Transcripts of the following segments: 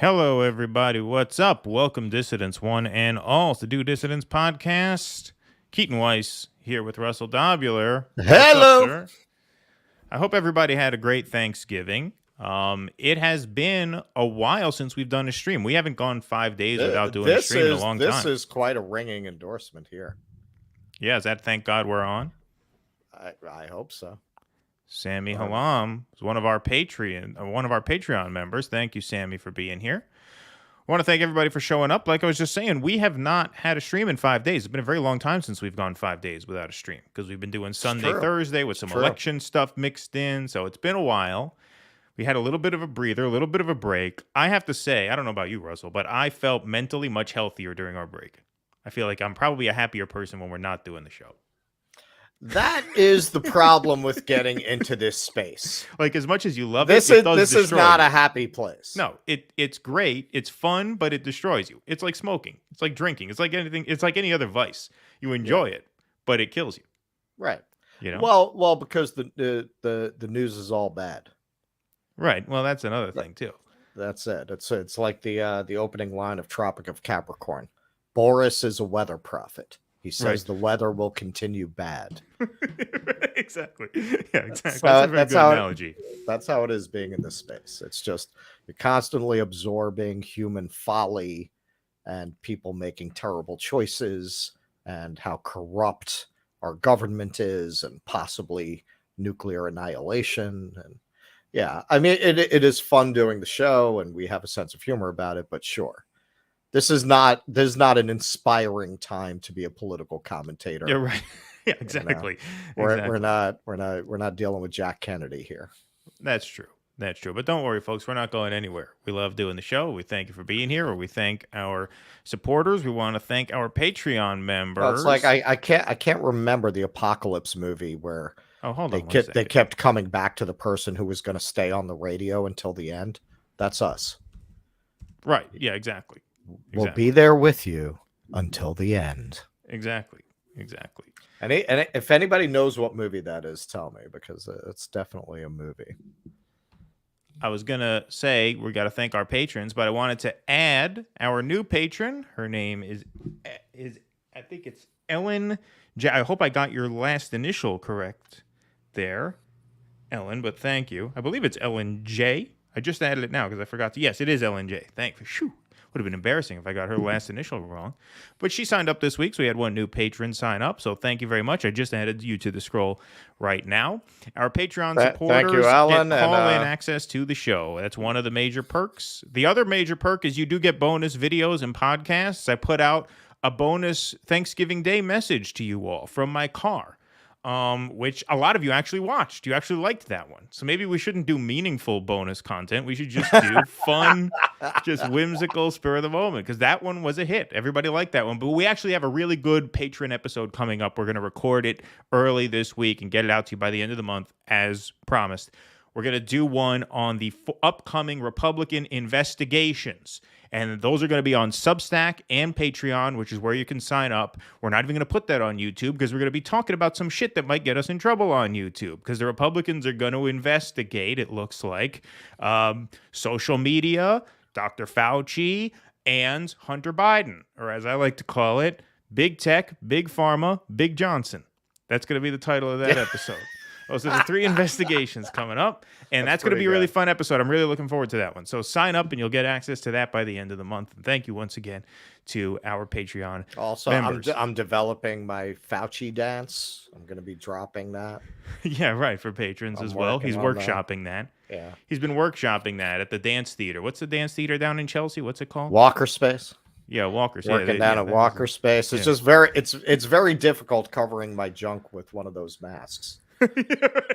Hello, everybody. What's up? Welcome, Dissidents, one and all, to Do Dissidents Podcast. Keaton Weiss here with Russell Dobular. Hello. What's up, sir? I hope everybody had a great Thanksgiving. It has been a while since we've done a stream. We haven't gone 5 days without doing a stream in a long time. This is quite a ringing endorsement here. Yeah, is that thank God we're on? I hope so. Sammy Halam is one of our Patreon members. Thank you, Sammy, for being here. I want to thank everybody for showing up. Like I was just saying, we have not had a stream in 5 days. It's been a very long time since we've gone 5 days without a stream because we've been doing Sunday, Thursday with some election stuff mixed in. So it's been a while. We had a little bit of a breather, a little bit of a break. I have to say, I don't know about you, Russell, but I felt mentally much healthier during our break. I feel like I'm probably a happier person when we're not doing the show. That is the problem with getting into this space. Like, as much as you love this is not a happy place. No, it's great. It's fun, but it destroys you. It's like smoking. It's like drinking. It's like anything. It's like any other vice. You enjoy it, but it kills you. Right. You know. Well, because the news is all bad. Right. Well, that's another thing too. That's it. It's like the opening line of Tropic of Capricorn. Boris is a weather prophet. He says the weather will continue bad. Exactly. Yeah, exactly. That's a very good analogy. That's how it is being in this space. It's just you're constantly absorbing human folly and people making terrible choices and how corrupt our government is and possibly nuclear annihilation. And yeah, I mean, it is fun doing the show and we have a sense of humor about it, but sure. This is not an inspiring time to be a political commentator. You're right. Yeah, exactly. We're not dealing with Jack Kennedy here. That's true. That's true. But don't worry, folks. We're not going anywhere. We love doing the show. We thank you for being here, or we thank our supporters. We want to thank our Patreon members. Well, it's like I can't remember the Apocalypse movie where they kept coming back to the person who was going to stay on the radio until the end. That's us. Right. Yeah, exactly. We'll be there with you until the end. Exactly. And if anybody knows what movie that is, tell me, because it's definitely a movie. I was going to say we got to thank our patrons, but I wanted to add our new patron. Her name is I think it's Ellen J. I hope I got your last initial correct there, Ellen, but thank you. I believe it's Ellen J. I just added it now because I forgot to. Yes, it is Ellen J. Thank you. Shoo. Would have been embarrassing if I got her last initial wrong. But she signed up this week, so we had one new patron sign up. So thank you very much. I just added you to the scroll right now. Our Patreon supporters thank you, Alan, get call-in access to the show. That's one of the major perks. The other major perk is you do get bonus videos and podcasts. I put out a bonus Thanksgiving Day message to you all from my car. Which a lot of you actually watched. You actually liked that one. So maybe we shouldn't do meaningful bonus content. We should just do fun, just whimsical, spur of the moment, because that one was a hit. Everybody liked that one. But we actually have a really good patron episode coming up. We're going to record it early this week and get it out to you by the end of the month, as promised. We're going to do one on the upcoming Republican investigations. And those are going to be on Substack and Patreon, which is where you can sign up. We're not even going to put that on YouTube because we're going to be talking about some shit that might get us in trouble on YouTube because the Republicans are going to investigate, it looks like, social media, Dr. Fauci, and Hunter Biden, or as I like to call it, Big Tech, Big Pharma, Big Johnson. That's going to be the title of that episode. So there's 3 investigations coming up, and that's going to be a really fun episode. I'm really looking forward to that one. So sign up, and you'll get access to that by the end of the month. And thank you once again to our Patreon members. I'm developing my Fauci dance. I'm going to be dropping that. Yeah, right, for patrons as well. He's workshopping that. Yeah. He's been workshopping that at the dance theater. What's the dance theater down in Chelsea? What's it called? Walker Space. Yeah, Walker Space. Working down at Walker Space. It's just it's very difficult covering my junk with one of those masks.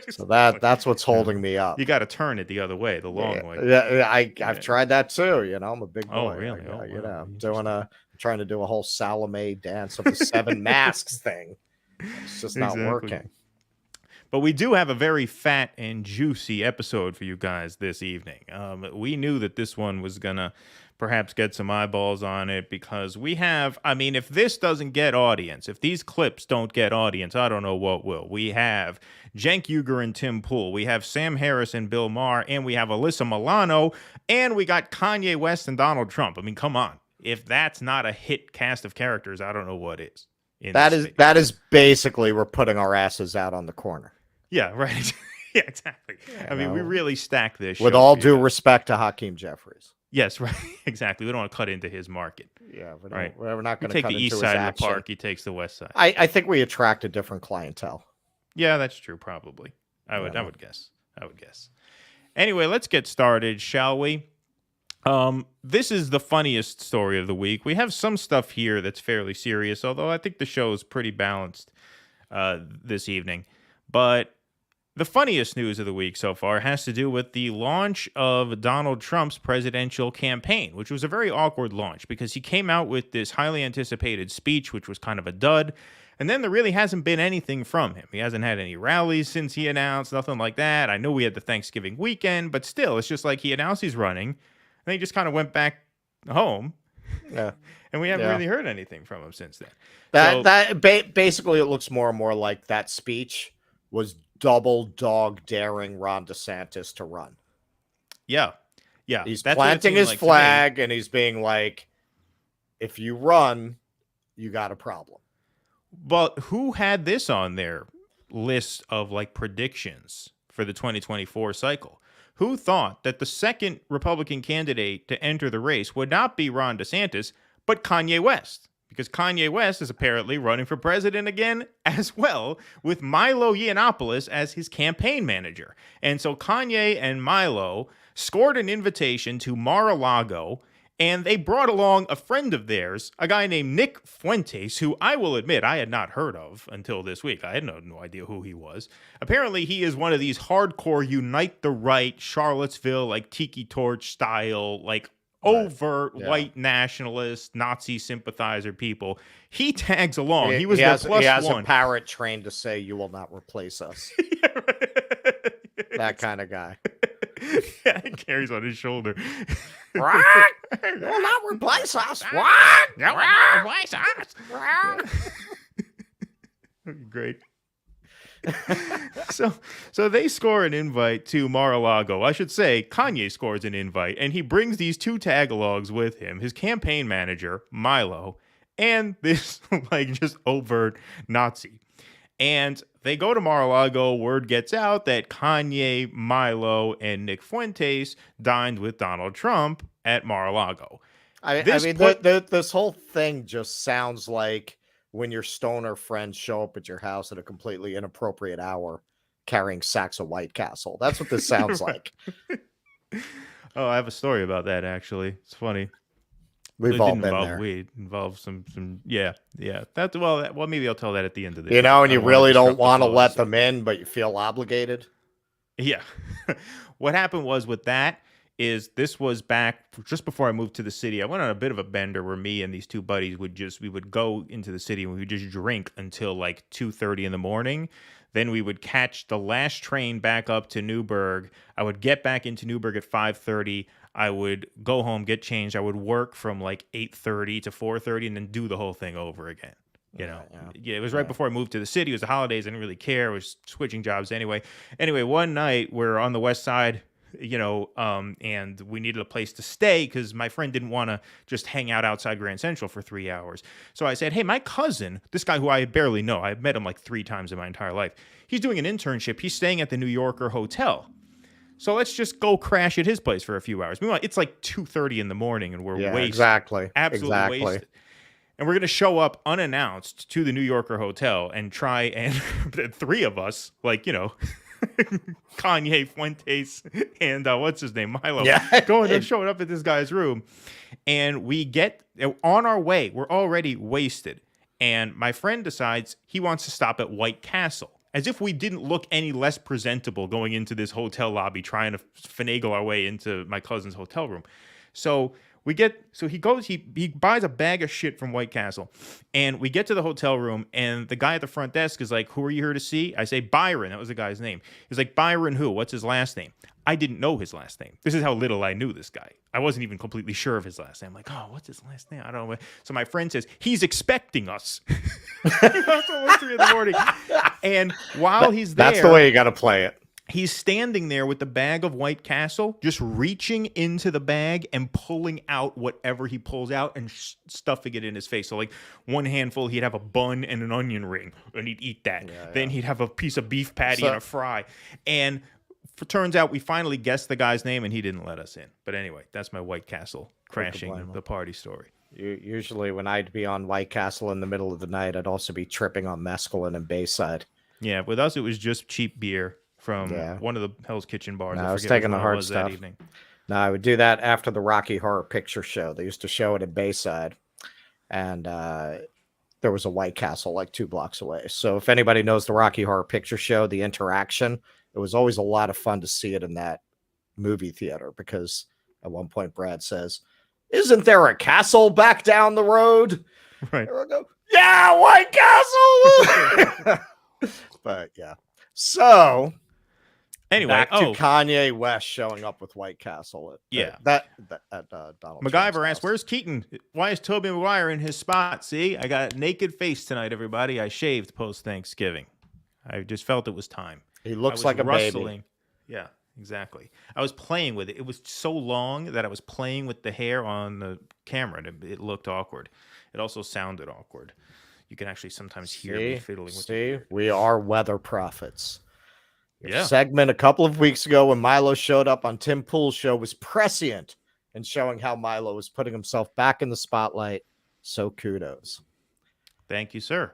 So that's what's holding me up. You got to turn it the other way, the long way. Yeah, I've tried that too. You know, I'm a big boy. Oh, really? I'm trying to do a whole Salome dance of the 7 masks thing. It's just not working. But we do have a very fat and juicy episode for you guys this evening. We knew that this one was going to perhaps get some eyeballs on it because we have, I mean, if this doesn't get audience, if these clips don't get audience, I don't know what will. We have Cenk Uygur and Tim Pool. We have Harris and Bill Maher, and we have Alyssa Milano, and we got Kanye West and Donald Trump. I mean, come on. If that's not a hit cast of characters, I don't know what is. That is basically we're putting our asses out on the corner. Yeah, right. Yeah, exactly. I mean, we really stacked this with show all due respect to Hakeem Jeffries. Yes, right. Exactly. We don't want to cut into his market. Yeah, right. We're not going to take cut the into east his side action. of the park. He takes the west side. I think we attract a different clientele. Yeah, that's true. Probably. I would guess. Anyway, let's get started, shall we? This is the funniest story of the week. We have some stuff here that's fairly serious, although I think the show is pretty balanced this evening. But the funniest news of the week so far has to do with the launch of Donald Trump's presidential campaign, which was a very awkward launch because he came out with this highly anticipated speech, which was kind of a dud. And then there really hasn't been anything from him. He hasn't had any rallies since he announced, nothing like that. I know we had the Thanksgiving weekend, but still, it's just like he announced he's running, and he just kind of went back home. Yeah. And we haven't really heard anything from him since then. Basically, it looks more and more like that speech was double dog daring Ron DeSantis to run. Yeah. He's planting his flag, and he's being like, if you run, you got a problem. But who had this on their list of like predictions for the 2024 cycle? Who thought that the second Republican candidate to enter the race would not be Ron DeSantis, but Kanye West? Because Kanye West is apparently running for president again as well, with Milo Yiannopoulos as his campaign manager. And so Kanye and Milo scored an invitation to Mar-a-Lago, and they brought along a friend of theirs, a guy named Nick Fuentes, who I will admit I had not heard of until this week. I had no idea who he was. Apparently, he is one of these hardcore Unite the Right, Charlottesville, like Tiki Torch style, like overt white nationalist, Nazi sympathizer people. He tags along. He was the plus he has one. A parrot trained to say, "You will not replace us." That kind of guy. Yeah, he carries on his shoulder. What? You will not replace us. What? You will not replace us. Great. So they score an invite to Mar-a-Lago. I should say Kanye scores an invite, and he brings these two tag-alongs with him, his campaign manager, Milo, and this like just overt Nazi. And they go to Mar-a-Lago. Word gets out that Kanye, Milo, and Nick Fuentes dined with Donald Trump at Mar-a-Lago. This whole thing just sounds like when your stoner friends show up at your house at a completely inappropriate hour carrying sacks of White Castle. That's what this sounds like. Oh, I have a story about that, actually. It's funny. We've all been there. Weed involves some yeah. That's well, maybe I'll tell that at the end of this. And you really don't want to let them in, but you feel obligated. Yeah. What happened was with that is this was back just before I moved to the city. I went on a bit of a bender where me and these two buddies we would go into the city and we would just drink until like 2:30 in the morning. Then we would catch the last train back up to Newburgh. I would get back into Newburgh at 5:30. I would go home, get changed. I would work from like 8:30 to 4:30 and then do the whole thing over again. It was right before I moved to the city. It was the holidays. I didn't really care. I was switching jobs anyway. Anyway, one night we're on the west side, and we needed a place to stay because my friend didn't want to just hang out outside Grand Central for 3 hours. So I said, hey, my cousin, this guy who I barely know, I've met him like 3 times in my entire life. He's doing an internship. He's staying at the New Yorker Hotel. So let's just go crash at his place for a few hours. Meanwhile, it's like 2:30 in the morning and we're wasted. Absolutely wasted. And we're going to show up unannounced to the New Yorker Hotel and try and the 3 of us, Kanye, Fuentes, and what's his name, Milo, going and showing up at this guy's room. And we get on our way. We're already wasted. And my friend decides he wants to stop at White Castle. As if we didn't look any less presentable going into this hotel lobby trying to finagle our way into my cousin's hotel room. So he buys a bag of shit from White Castle, and we get to the hotel room, and the guy at the front desk is like, "Who are you here to see?" I say, "Byron." That was the guy's name. He's like, "Byron who? What's his last name?" I didn't know his last name. This is how little I knew this guy. I wasn't even completely sure of his last name. I'm like, "Oh, what's his last name? I don't know." So my friend says, "He's expecting us." That's almost 3 in the morning. And while he's there, that's the way you got to play it. He's standing there with the bag of White Castle, just reaching into the bag and pulling out whatever he pulls out and stuffing it in his face. So like one handful, he'd have a bun and an onion ring, and he'd eat that. Then he'd have a piece of beef patty and a fry. And turns out we finally guessed the guy's name, and he didn't let us in. But anyway, that's my White Castle crashing the party story. Usually when I'd be on White Castle in the middle of the night, I'd also be tripping on mescaline and Bayside. Yeah, with us, it was just cheap beer from one of the Hell's Kitchen bars. No, I was taking the hard stuff. No, I would do that after the Rocky Horror Picture Show. They used to show it at Bayside, and there was a White Castle like 2 blocks away. So if anybody knows the Rocky Horror Picture Show, the interaction, it was always a lot of fun to see it in that movie theater, because at one point Brad says, "Isn't there a castle back down the road?" Right. And I go, "Yeah, White Castle." But yeah. So anyway, back to Kanye West showing up with White Castle. Donald MacGyver Trump's asked, house. "Where's Keaton? Why is Tobey Maguire in his spot?" See, I got a naked face tonight, everybody. I shaved post Thanksgiving. I just felt it was time. He looks like a baby. Yeah, exactly. I was playing with it. It was so long that I was playing with the hair on the camera, and it looked awkward. It also sounded awkward. You can actually sometimes hear me fiddling with it. We are weather prophets. Your segment a couple of weeks ago when Milo showed up on Tim Pool's show was prescient in showing how Milo was putting himself back in the spotlight. So kudos. Thank you, sir.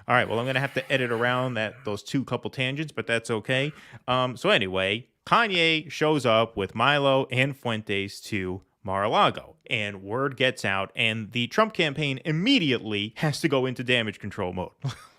All right, well, I'm going to have to edit around those 2 couple tangents, but that's okay. So anyway, Kanye shows up with Milo and Fuentes to Mar-a-Lago, and word gets out, and the Trump campaign immediately has to go into damage control mode.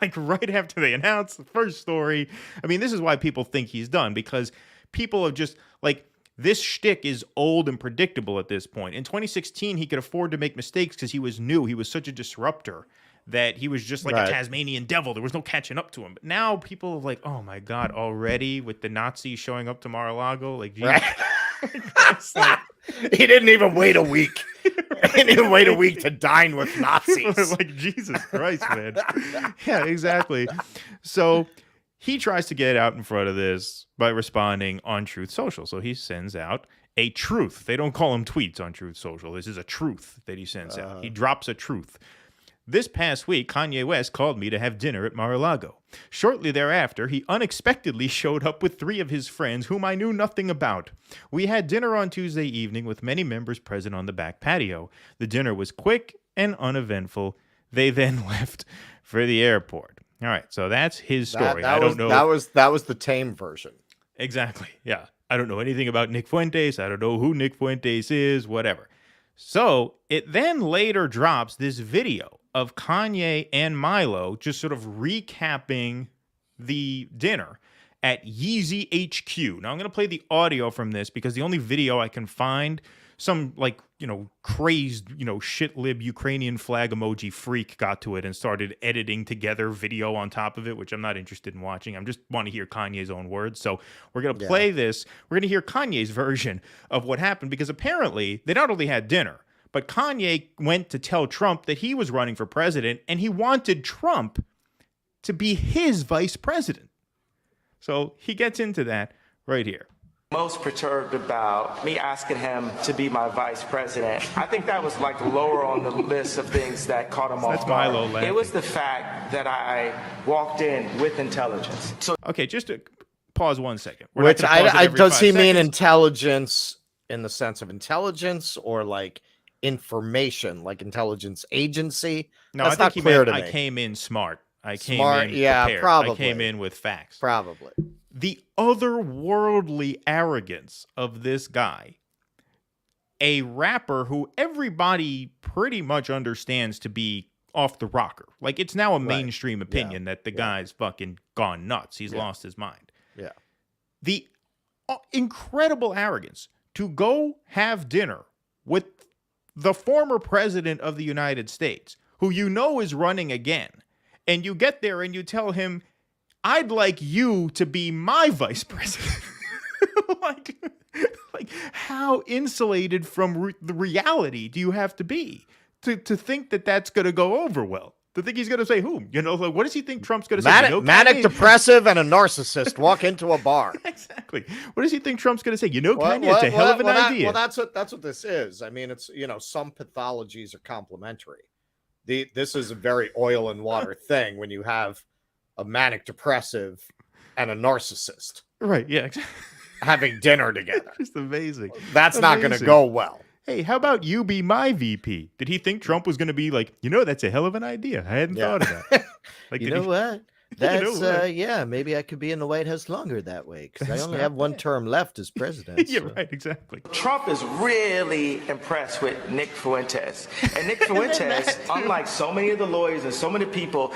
Like right after they announce the first story. I mean, this is why people think he's done, because people have just like, this shtick is old and predictable at this point. In 2016, he could afford to make mistakes because he was new. He was such a disruptor that he was just like a Tasmanian devil. There was no catching up to him. But now people are like, "Oh my God, already with the Nazis showing up to Mar-a-Lago?" Like, Jesus. Like, he didn't even wait a week. He didn't even wait a week to dine with Nazis. Like, Jesus Christ, man. Yeah, exactly. So he tries to get out in front of this by responding on Truth Social. So he sends out a truth. They don't call him tweets on Truth Social. This is a truth that he sends out. He drops a truth. "This past week, Kanye West called me to have dinner at Mar-a-Lago. Shortly thereafter, he unexpectedly showed up with 3 of his friends whom I knew nothing about. We had dinner on Tuesday evening with many members present on the back patio. The dinner was quick and uneventful. They then left for the airport." All right, so that's his story. I don't know. That was the tame version. Exactly, yeah. I don't know anything about Nick Fuentes. I don't know who Nick Fuentes is, whatever. So it then later drops this video of Kanye and Milo just sort of recapping the dinner at Yeezy HQ. Now I'm going to play the audio from this because the only video I can find, some like, crazed, shit-lib Ukrainian flag emoji freak got to it and started editing together video on top of it, which I'm not interested in watching. I just want to hear Kanye's own words. So we're going to play this. We're going to hear Kanye's version of what happened, because apparently they not only had dinner, but Kanye went to tell Trump that he was running for president and he wanted Trump to be his vice president. So he gets into that right here. Most perturbed about me asking him to be my vice president. I think that was like lower on the list of things that caught him off guard. Milo laughing. It was the fact that I walked in with intelligence. Okay, just to pause 1 second. Which does he mean intelligence in the sense of intelligence, or like information, like intelligence agency? No, that's I think not clear to me. I came in smart. I came smart, in prepared. Probably. I came in with facts. Probably. The otherworldly arrogance of this guy, a rapper who everybody pretty much understands to be off the rocker. Like, it's now a mainstream opinion that the guy's fucking gone nuts. He's lost his mind. Yeah. The incredible arrogance to go have dinner with the former president of the United States, who you know is running again, and you get there and you tell him, I'd like you to be my vice president. like how insulated from the reality do you have to be to think that that's going to go over well? To think he's going to say whom? You know, like, what does he think Trump's going to say? You know, manic depressive and a narcissist walk into a bar. Exactly. What does he think Trump's going to say? You know, Kanye, it's a hell of an idea. That's what this is. I mean, it's, you know, some pathologies are complementary. This is a very oil and water thing when you have a manic depressive and a narcissist. Right. Yeah. Having dinner together. Just amazing. That's not going to go well. Hey, how about you be my VP? Did he think Trump was going to be like, you know, that's a hell of an idea. I hadn't thought of that. Like, you know what? That's, yeah, maybe I could be in the White House longer that way because I only have one term left as president. Yeah, right, exactly. Trump is really impressed with Nick Fuentes. And Nick Fuentes, unlike so many of the lawyers and so many people.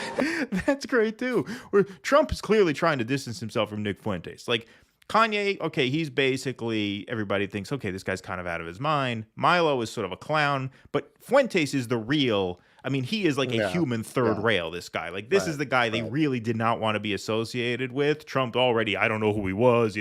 That's great, too. Where Trump is clearly trying to distance himself from Nick Fuentes. Like, Kanye, okay, he's basically, everybody thinks, okay, this guy's kind of out of his mind. Milo is sort of a clown, but Fuentes is the real, I mean, he is like a human third rail, this guy. Like, this is the guy they really did not want to be associated with. Trump already, I don't know who he was.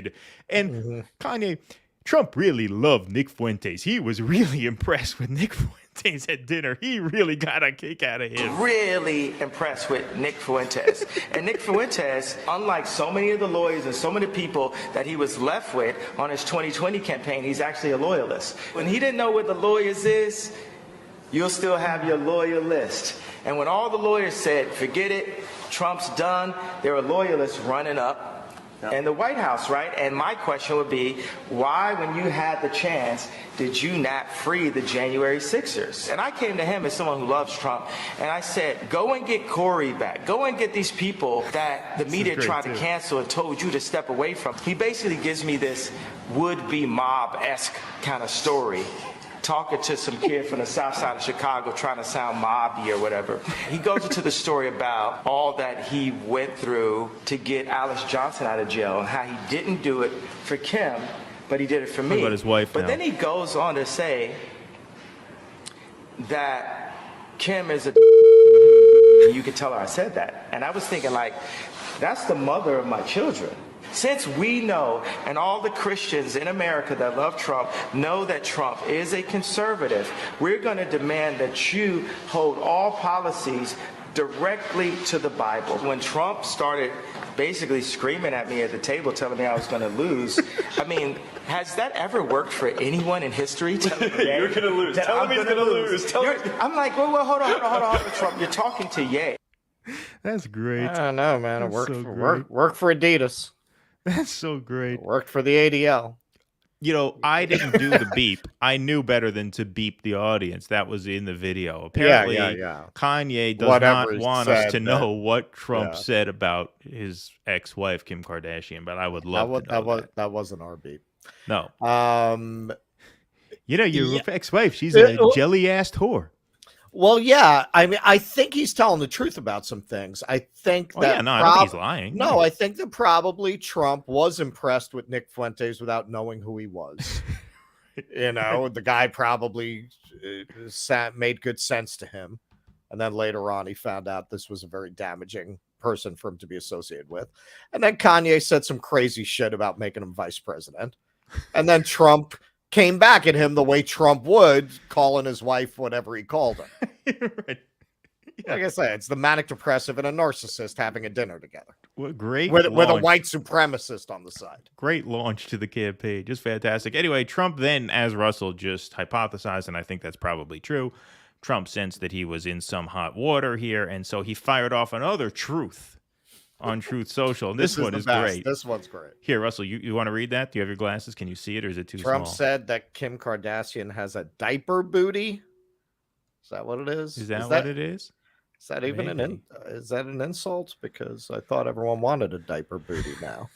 And Kanye, Trump really loved Nick Fuentes. He was really impressed with Nick Fuentes at dinner. He really got a kick out of him. Really impressed with Nick Fuentes. And Nick Fuentes, unlike so many of the lawyers and so many people that he was left with on his 2020 campaign, he's actually a loyalist. When he didn't know what the lawyers is, you'll still have your lawyer list. And when all the lawyers said, forget it, Trump's done, there were loyalists running up in the White House, right? And my question would be, why, when you had the chance, did you not free the January 6ers? And I came to him as someone who loves Trump, and I said, go and get Corey back. Go and get these people that the media tried to cancel and told you to step away from. He basically gives me this would-be mob-esque kind of story, talking to some kid from the south side of Chicago trying to sound mobby or whatever. He goes into the story about all that he went through to get Alice Johnson out of jail and how he didn't do it for Kim, but he did it for me. What about his wife But now? then he goes on to say that Kim is a you could tell her I said that. And I was thinking, like, that's the mother of my children. Since we know, and all the Christians in America that love Trump know that Trump is a conservative, we're going to demand that you hold all policies directly to the Bible. When Trump started basically screaming at me at the table, telling me I was going to lose, I mean, has that ever worked for anyone in history? You're going to lose. Tell him he's going to lose. I'm like, well, hold on, Trump. You're talking to Ye. That's great. I don't know, man. It worked for Adidas. That's so great. It worked for the ADL. You know, I didn't do the beep. I knew better than to beep the audience. That was in the video. Apparently, Kanye does not want us to know what Trump said about his ex-wife, Kim Kardashian, but I would love to know that. That wasn't our beep. No. You know, your ex-wife, she's a jelly-assed whore. Well, yeah. I mean, I think he's telling the truth about some things. I think that. Yeah, no, I don't think he's lying. No, I think that probably Trump was impressed with Nick Fuentes without knowing who he was. You know, the guy probably made good sense to him. And then later on, he found out this was a very damaging person for him to be associated with. And then Kanye said some crazy shit about making him vice president. And then Trump came back at him the way Trump would, calling his wife whatever he called her. Right. Like I say, it's the manic depressive and a narcissist having a dinner together. What great with a white supremacist on the side. Great launch to the campaign. Just fantastic. Anyway, Trump then, as Russell just hypothesized, and I think that's probably true, Trump sensed that he was in some hot water here, and so he fired off another truth on Truth Social. And this one is great. This one's great. Here, Russell, you want to read that? Do you have your glasses? Can you see it, or is it too Trump small? said that Kim Kardashian has a diaper booty. Is that what it is? Is that what it is? Is that even is that an insult? Because I thought everyone wanted a diaper booty now.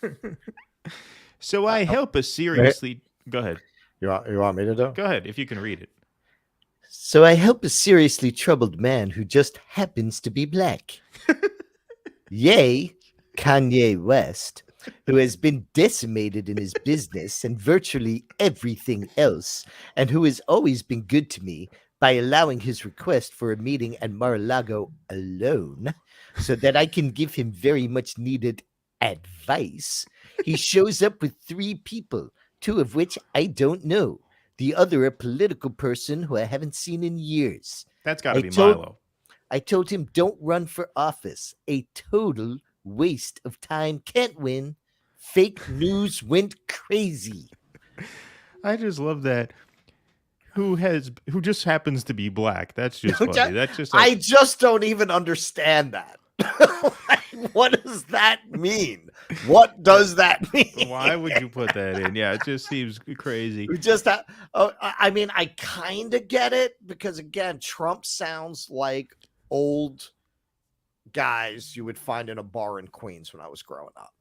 So I help a seriously. Go ahead. You want me to do? Go ahead if you can read it. So I help a seriously troubled man who just happens to be black. Yay, Kanye West, who has been decimated in his business and virtually everything else, and who has always been good to me by allowing his request for a meeting at Mar-a-Lago alone so that I can give him very much needed advice. He shows up with 3 people, 2 of which I don't know. The other a political person who I haven't seen in years. That's got to be Milo. I told him don't run for office. A total waste of time. Can't win. Fake news went crazy. I just love that. Who just happens to be black? That's just funny. That's just. I just don't even understand that. What does that mean? What does that mean? Why would you put that in? Yeah, it just seems crazy. We just have, I mean, I kind of get it because, again, Trump sounds like old guys you would find in a bar in Queens when I was growing up.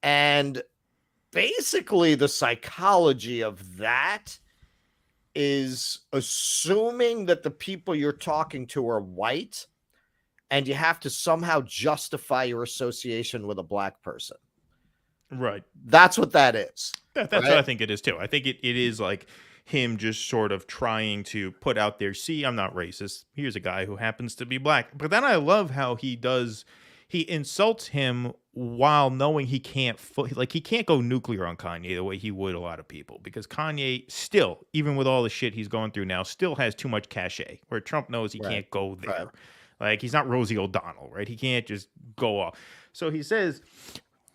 And basically the psychology of that is assuming that the people you're talking to are white and you have to somehow justify your association with a black person. Right. That's what that is. That's right? What I think it is too. I think it is like him just sort of trying to put out there, see, I'm not racist. Here's a guy who happens to be black. But then I love how he insults him while knowing he can't go nuclear on Kanye the way he would a lot of people, because Kanye still, even with all the shit he's going through now, still has too much cachet where Trump knows he can't go there. Right. Like, he's not Rosie O'Donnell, right? He can't just go off. So he says,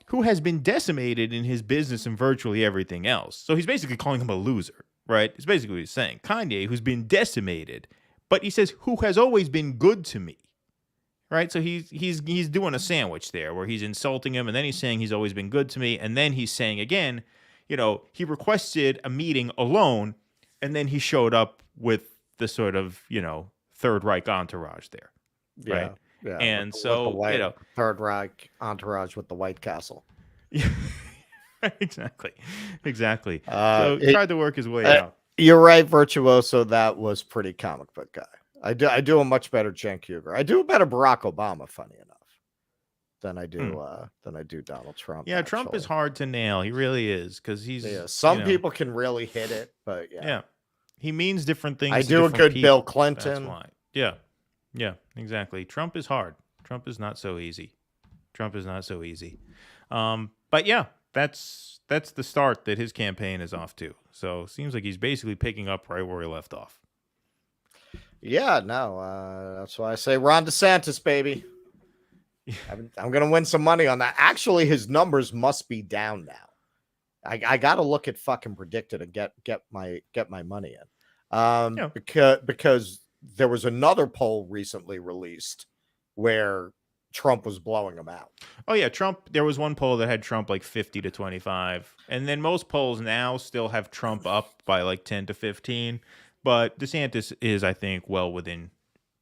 who has been decimated in his business and virtually everything else. So he's basically calling him a loser, right? It's basically what he's saying. Kanye, who's been decimated, but he says, who has always been good to me. Right, so he's doing a sandwich there where he's insulting him, and then he's saying he's always been good to me, and then he's saying again, he requested a meeting alone, and then he showed up with the sort of Third Reich entourage there, right? Yeah. And with so Third Reich entourage with the White Castle. Yeah, exactly. So he tried to work his way out. You're right, Virtuoso. That was pretty comic book guy. I do a much better Cenk Uygur. I do a better Barack Obama, funny enough, than I do Donald Trump. Yeah, actually. Trump is hard to nail. He really is, because he's some people can really hit it, but yeah, he means different things. I do a good Bill Clinton. That's why. Yeah, exactly. Trump is hard. Trump is not so easy. But yeah, that's the start that his campaign is off to. So it seems like he's basically picking up right where he left off. Yeah, no, that's why I say Ron DeSantis, baby. I'm going to win some money on that. Actually, his numbers must be down now. I got to look at fucking Predicted and get my money in. Because there was another poll recently released where Trump was blowing him out. Oh yeah, Trump. There was one poll that had Trump like 50 to 25, and then most polls now still have Trump up by like 10 to 15. But DeSantis is, I think, well within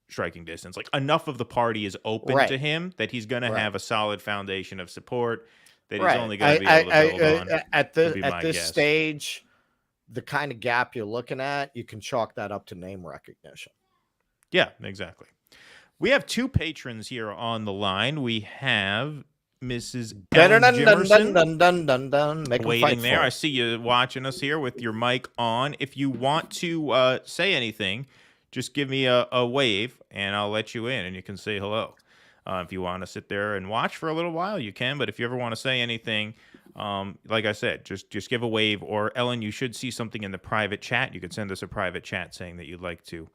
striking distance. Like, enough of the party is open to him that he's going to have a solid foundation of support that he's only going to be able to build on. At this stage, the kind of gap you're looking at, you can chalk that up to name recognition. Yeah, exactly. We have 2 patrons here on the line. We have Mrs. Ellen Jimerson waiting there. I see you watching us here with your mic on. If you want to say anything, just give me a wave and I'll let you in and you can say hello. If you want to sit there and watch for a little while, you can. But if you ever want to say anything, like I said, just give a wave. Or Ellen, you should see something in the private chat. You could send us a private chat saying that you'd like to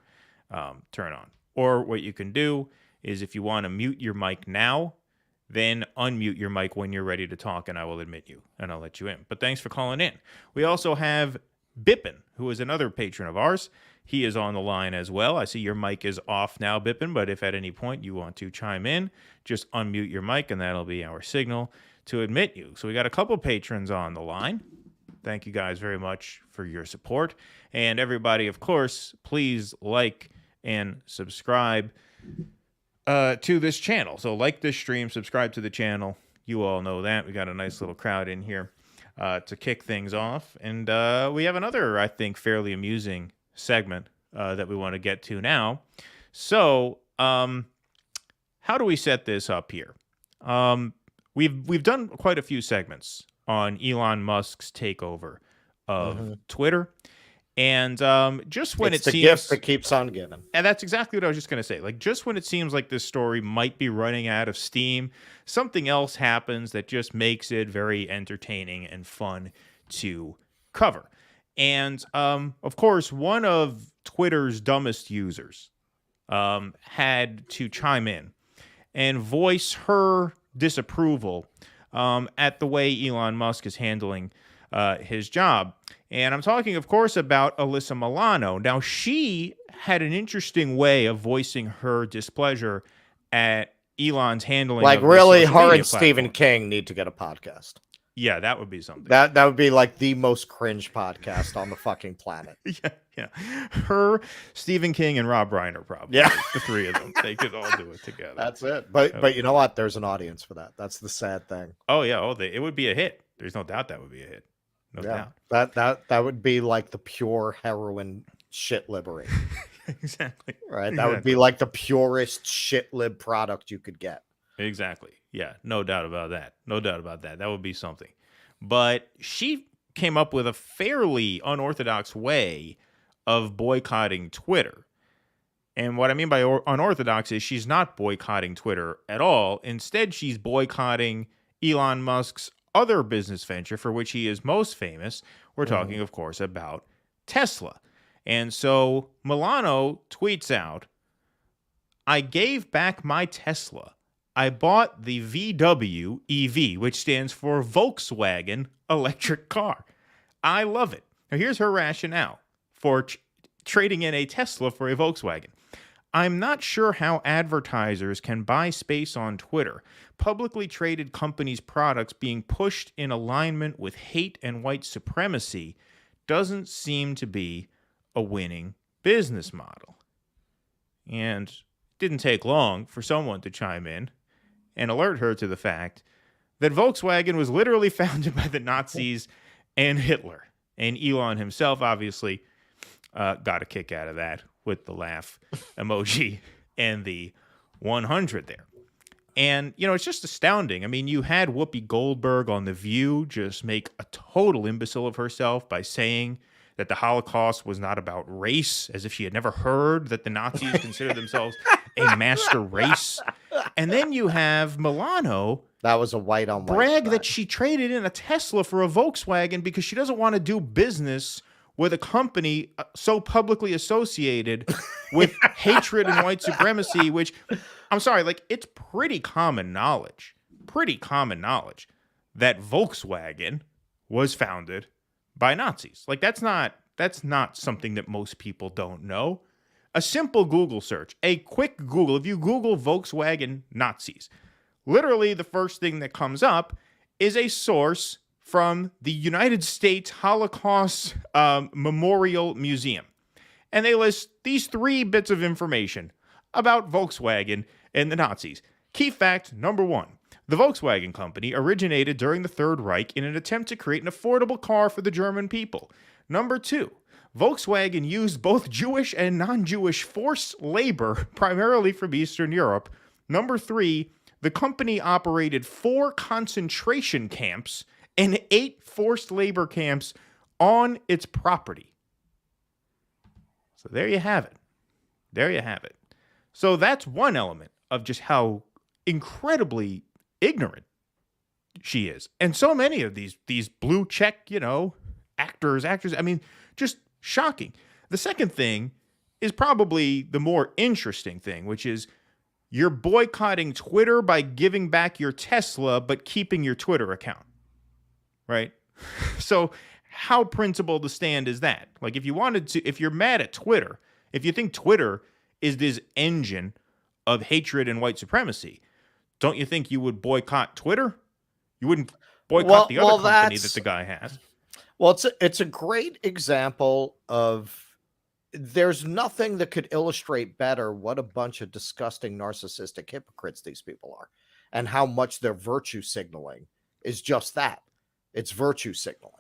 turn on. Or what you can do is, if you want to mute your mic now, then unmute your mic when you're ready to talk, and I will admit you, and I'll let you in. But thanks for calling in. We also have Bippin, who is another patron of ours. He is on the line as well. I see your mic is off now, Bippin, but if at any point you want to chime in, just unmute your mic, and that'll be our signal to admit you. So we got a couple patrons on the line. Thank you guys very much for your support. And everybody, of course, please like and subscribe to this channel. So like this stream, subscribe to the channel. You all know that. We got a nice little crowd in here to kick things off. And we have another, I think, fairly amusing segment that we want to get to now. So how do we set this up here? We've done quite a few segments on Elon Musk's takeover of Twitter. And just when It's it the gift seems, that keeps on giving. and that's exactly what I was just going to say. Like, just when it seems like this story might be running out of steam, something else happens that just makes it very entertaining and fun to cover. And of course, one of Twitter's dumbest users had to chime in and voice her disapproval at the way Elon Musk is handling his job. And I'm talking, of course, about Alyssa Milano. Now, she had an interesting way of voicing her displeasure at Elon's handling. Like, of really, the social her media and Stephen platform. King need to get a podcast. Yeah, that would be something. That would be like the most cringe podcast on the fucking planet. Yeah. Her, Stephen King, and Rob Reiner, probably. Yeah. The three of them. They could all do it together. That's it. But you know what? There's an audience for that. That's the sad thing. Oh, yeah. It would be a hit. There's no doubt that would be a hit. No doubt. That would be like the pure heroin shit libbery. Exactly. Right? That would be like the purest shit lib product you could get. Exactly. Yeah, no doubt about that. No doubt about that. That would be something. But she came up with a fairly unorthodox way of boycotting Twitter. And what I mean by unorthodox is she's not boycotting Twitter at all. Instead, she's boycotting Elon Musk's other business venture for which he is most famous. We're talking, of course, about Tesla. And so Milano tweets out, "I gave back my Tesla. I bought the VW EV, which stands for Volkswagen electric car. I love it." Now, here's her rationale for trading in a Tesla for a Volkswagen. "I'm not sure how advertisers can buy space on Twitter. Publicly traded companies' products being pushed in alignment with hate and white supremacy doesn't seem to be a winning business model." And it didn't take long for someone to chime in and alert her to the fact that Volkswagen was literally founded by the Nazis and Hitler. And Elon himself obviously got a kick out of that with the laugh emoji and the 100 there. And, it's just astounding. I mean, you had Whoopi Goldberg on The View just make a total imbecile of herself by saying that the Holocaust was not about race, as if she had never heard that the Nazis considered themselves a master race. And then you have Milano That was a white on white brag crime. that she traded in a Tesla for a Volkswagen because she doesn't want to do business with a company so publicly associated with hatred and white supremacy, which, I'm sorry, like, it's pretty common knowledge that Volkswagen was founded by Nazis. Like, that's not something that most people don't know. A simple Google search, a quick Google, if you Google Volkswagen Nazis, literally the first thing that comes up is a source from the United States Holocaust Memorial Museum. And they list these 3 bits of information about Volkswagen and the Nazis. Key fact number 1. The Volkswagen Company originated during the Third Reich in an attempt to create an affordable car for the German people. Number 2. Volkswagen used both Jewish and non-Jewish forced labor, primarily from Eastern Europe. Number 3. The company operated 4 concentration camps and 8 forced labor camps on its property. So there you have it. So that's one element of just how incredibly ignorant she is. And so many of these blue check, actors, I mean, just shocking. The second thing is probably the more interesting thing, which is you're boycotting Twitter by giving back your Tesla, but keeping your Twitter account. Right? So how principled a stand is that? Like, if you're mad at Twitter, if you think Twitter is this engine of hatred and white supremacy, don't you think you would boycott Twitter? You wouldn't boycott the other company that the guy has. Well, it's a great example of there's nothing that could illustrate better what a bunch of disgusting narcissistic hypocrites these people are, and how much their virtue signaling is just that. It's virtue signaling.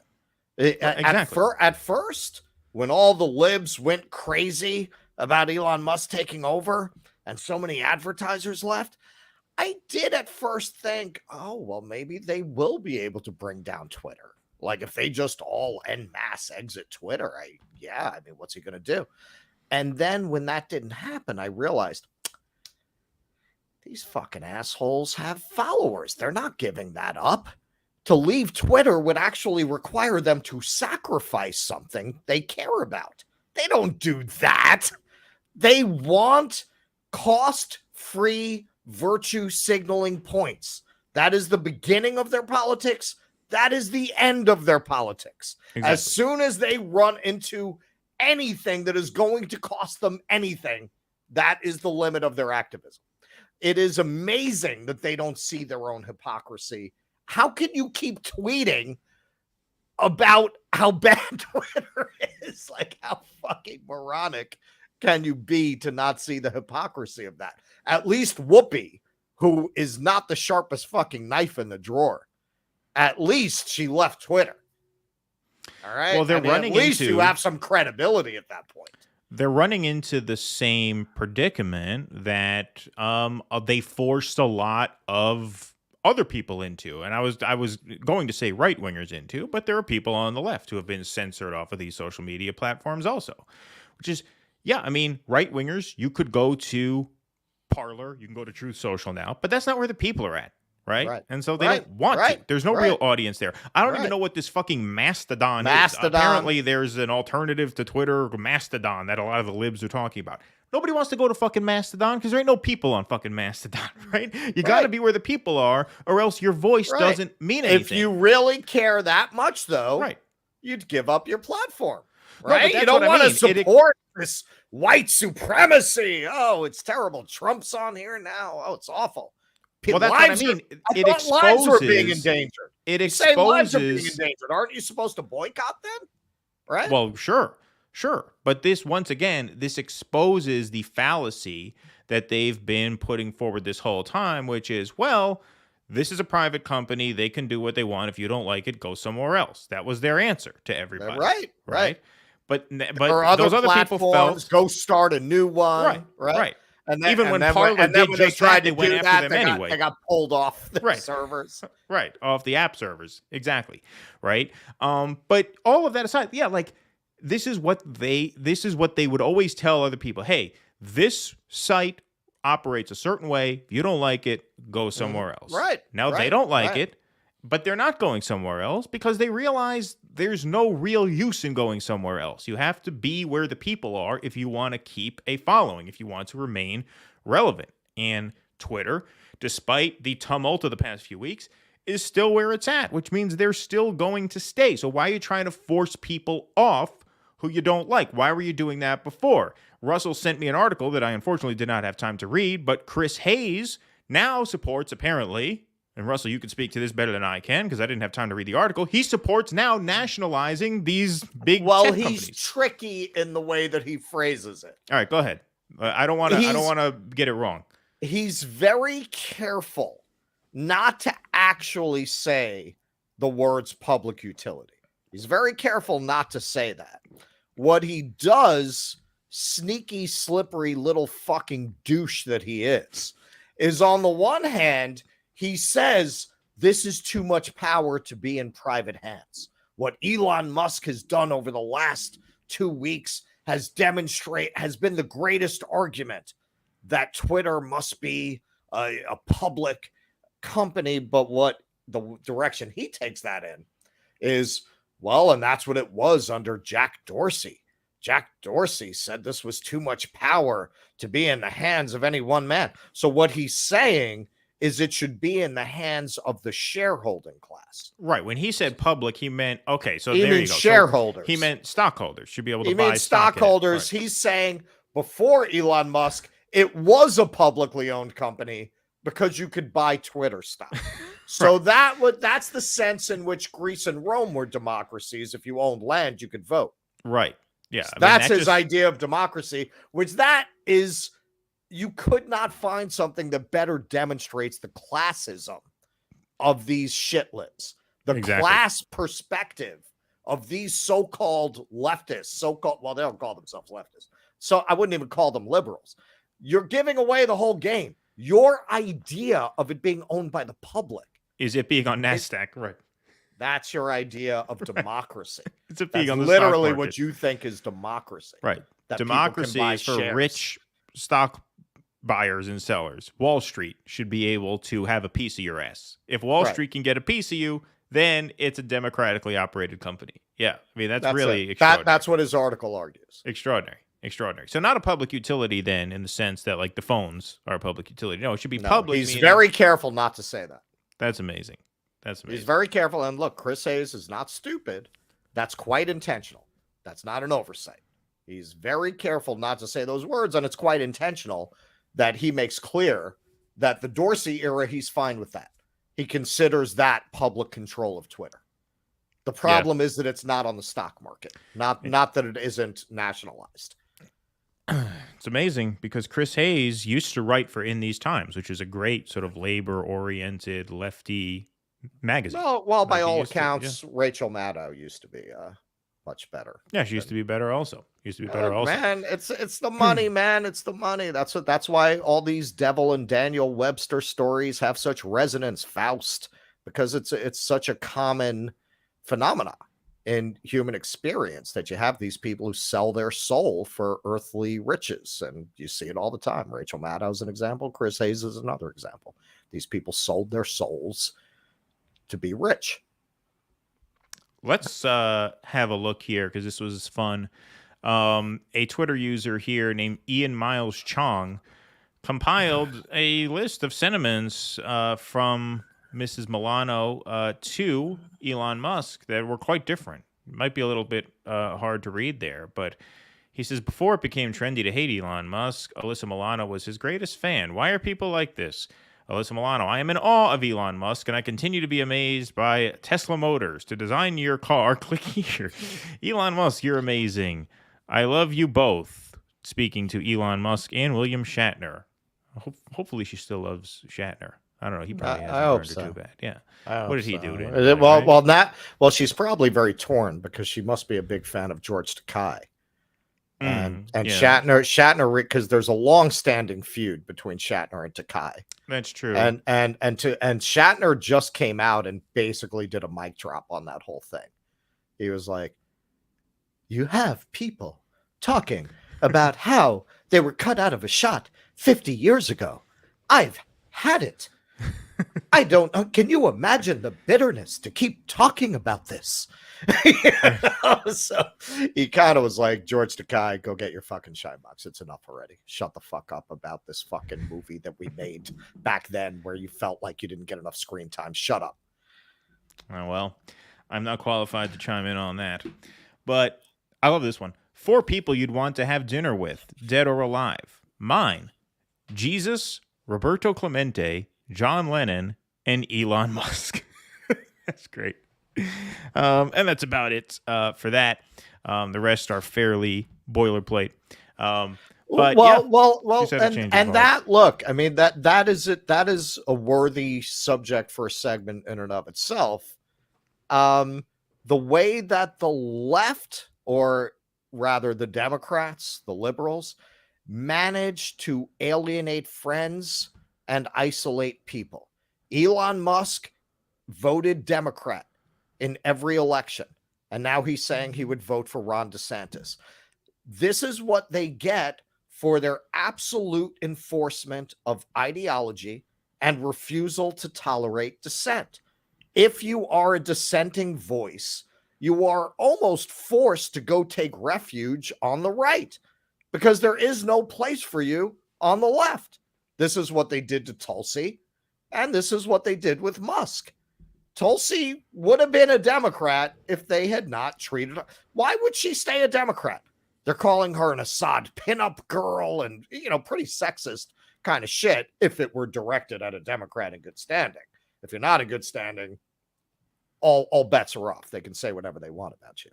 Exactly. At first, when all the libs went crazy about Elon Musk taking over and so many advertisers left, I did at first think, oh, well, maybe they will be able to bring down Twitter. Like if they just all en masse exit Twitter, I mean, what's he going to do? And then when that didn't happen, I realized these fucking assholes have followers. They're not giving that up. To leave Twitter would actually require them to sacrifice something they care about. They don't do that. They want cost-free virtue signaling points. That is the beginning of their politics. That is the end of their politics. Exactly. As soon as they run into anything that is going to cost them anything, that is the limit of their activism. It is amazing that they don't see their own hypocrisy. How can you keep tweeting about how bad Twitter is? Like, how fucking moronic can you be to not see the hypocrisy of that? At least Whoopi, who is not the sharpest fucking knife in the drawer, at least she left Twitter. All right. Well, they're running at least into, you have some credibility at that point. They're running into the same predicament that they forced a lot of other people into, and I was going to say right wingers into, but there are people on the left who have been censored off of these social media platforms also, which is, yeah, I mean, right wingers, you could go to Parler, you can go to Truth Social now, but that's not where the people are at. Right? And so they don't want to. There's no real audience there. I don't even know what this fucking Mastodon is. Apparently, there's an alternative to Twitter, Mastodon, that a lot of the libs are talking about. Nobody wants to go to fucking Mastodon because there ain't no people on fucking Mastodon, right? You got to be where the people are, or else your voice doesn't mean anything. If you really care that much, though, you'd give up your platform, right? No, you don't want to support this white supremacy. Oh, it's terrible. Trump's on here now. Oh, it's awful. Well, that's what I mean. It exposes. Lives are being endangered. It exposes. Lives are being endangered. Aren't you supposed to boycott them? Right. Well, sure. But this, once again, this exposes the fallacy that they've been putting forward this whole time, which is, well, this is a private company. They can do what they want. If you don't like it, go somewhere else. That was their answer to everybody. Right. But those other people felt, go start a new one. Right. And then, even when Parler did just that, they went after them anyway. They got pulled off the servers. Off the app servers. Exactly. Right. But all of that aside, like this is what they would always tell other people. Hey, this site operates a certain way. If you don't like it, go somewhere else. Now they don't like it, but they're not going somewhere else because they realize there's no real use in going somewhere else. You have to be where the people are if you want to keep a following, if you want to remain relevant. And Twitter, despite the tumult of the past few weeks, is still where it's at, which means they're still going to stay. So why are you trying to force people off who you don't like? Why were you doing that before? Russell sent me an article that I unfortunately did not have time to read, but Chris Hayes now supports, apparently, and Russell, you can speak to this better than I can because I didn't have time to read the article. He supports now nationalizing these big tech companies. He's tricky in the way that he phrases it. All right, go ahead. I don't want to get it wrong. He's very careful not to actually say the words public utility. He's very careful not to say that. What he does, sneaky, slippery little fucking douche that he is on the one hand, he says this is too much power to be in private hands. What Elon Musk has done over the last 2 weeks has been the greatest argument that Twitter must be a public company. But what the direction he takes that in is, well, and that's what it was under Jack Dorsey. Jack Dorsey said this was too much power to be in the hands of any one man. So what he's saying is it should be in the hands of the shareholding class. Right. When he said public, he meant, okay, so he there you go. Shareholders. So he meant stockholders should be able to buy stockholders. Right. He's saying before Elon Musk, it was a publicly owned company because you could buy Twitter stock. So that's the sense in which Greece and Rome were democracies. If you owned land, you could vote. Right. Yeah. So that's his idea of democracy, which that is... You could not find something that better demonstrates the classism of these shitlibs, the class perspective of these so-called leftists, well, they don't call themselves leftists. So I wouldn't even call them liberals. You're giving away the whole game. Your idea of it being owned by the public is it being on NASDAQ, right? That's your idea of democracy. It's a That's peak on the literally stock what market. you think is democracy. Right. That people can Democracy buy is for shares. rich stock buyers and sellers. Wall Street should be able to have a piece of your ass. If Wall Right. Street can get a piece of you, then it's a democratically operated company. Yeah. I mean, that's That's really it. extraordinary. That's what his article argues. Extraordinary. So not a public utility then, in the sense that like the phones are a public utility. No, it should be No, public. he's meaning- very careful not to say that. That's amazing. He's very careful. And look, Chris Hayes is not stupid. That's quite intentional. That's not an oversight. He's very careful not to say those words, and it's quite intentional that he makes clear that the Dorsey era, he's fine with that. He considers that public control of Twitter. The problem is that it's not on the stock market, not that it isn't nationalized. It's amazing because Chris Hayes used to write for In These Times, which is a great sort of labor-oriented lefty magazine. Well, by Like he all used to, accounts, Rachel Maddow used to be much better. Yeah, she used to be better also. Man, it's the money, man. It's the money. That's why all these Devil and Daniel Webster stories have such resonance, Faust, because it's such a common phenomena in human experience that you have these people who sell their soul for earthly riches, and you see it all the time. Rachel Maddow is an example. Chris Hayes is another example. These people sold their souls to be rich. Let's have a look here because this was fun. A Twitter user here named Ian Miles Chong compiled a list of sentiments from Mrs. Milano to Elon Musk that were quite different. It might be a little bit hard to read there, but he says, before it became trendy to hate Elon Musk, Alyssa Milano was his greatest fan. Why are people like this? Alyssa Milano, I am in awe of Elon Musk, and I continue to be amazed by Tesla Motors. To design your car, click here. Elon Musk, you're amazing. I love you both. Speaking to Elon Musk and William Shatner. Hopefully she still loves Shatner. I don't know. He probably hasn't burned her too bad. Yeah. What did he do to him? Well, she's probably very torn because she must be a big fan of George Takei. And Shatner, because there's a long-standing feud between Shatner and Takei. That's true. And Shatner just came out and basically did a mic drop on that whole thing. He was like, "You have people talking about how they were cut out of a shot 50 years ago. I've had it. I don't. Can you imagine the bitterness to keep talking about this?" So he kind of was like, George Takei, go get your fucking shine box. It's enough already. Shut the fuck up about this fucking movie that we made back then where you felt like you didn't get enough screen time. Shut up. Oh, well, I'm not qualified to chime in on that. But I love this one. 4 people you'd want to have dinner with, dead or alive. Mine, Jesus, Roberto Clemente, John Lennon, and Elon Musk. That's great. And that's about it for that. The rest are fairly boilerplate. And that look, I mean that is it. That is a worthy subject for a segment in and of itself. The way that the left, or rather the Democrats, the liberals, manage to alienate friends and isolate people. Elon Musk voted Democrat in every election, and now he's saying he would vote for Ron DeSantis. This is what they get for their absolute enforcement of ideology and refusal to tolerate dissent. If you are a dissenting voice, you are almost forced to go take refuge on the right because there is no place for you on the left. This is what they did to Tulsi, and this is what they did with Musk. Tulsi would have been a Democrat if they had not treated her. Why would she stay a Democrat? They're calling her an Assad pinup girl and, pretty sexist kind of shit if it were directed at a Democrat in good standing. If you're not in good standing, all bets are off. They can say whatever they want about you.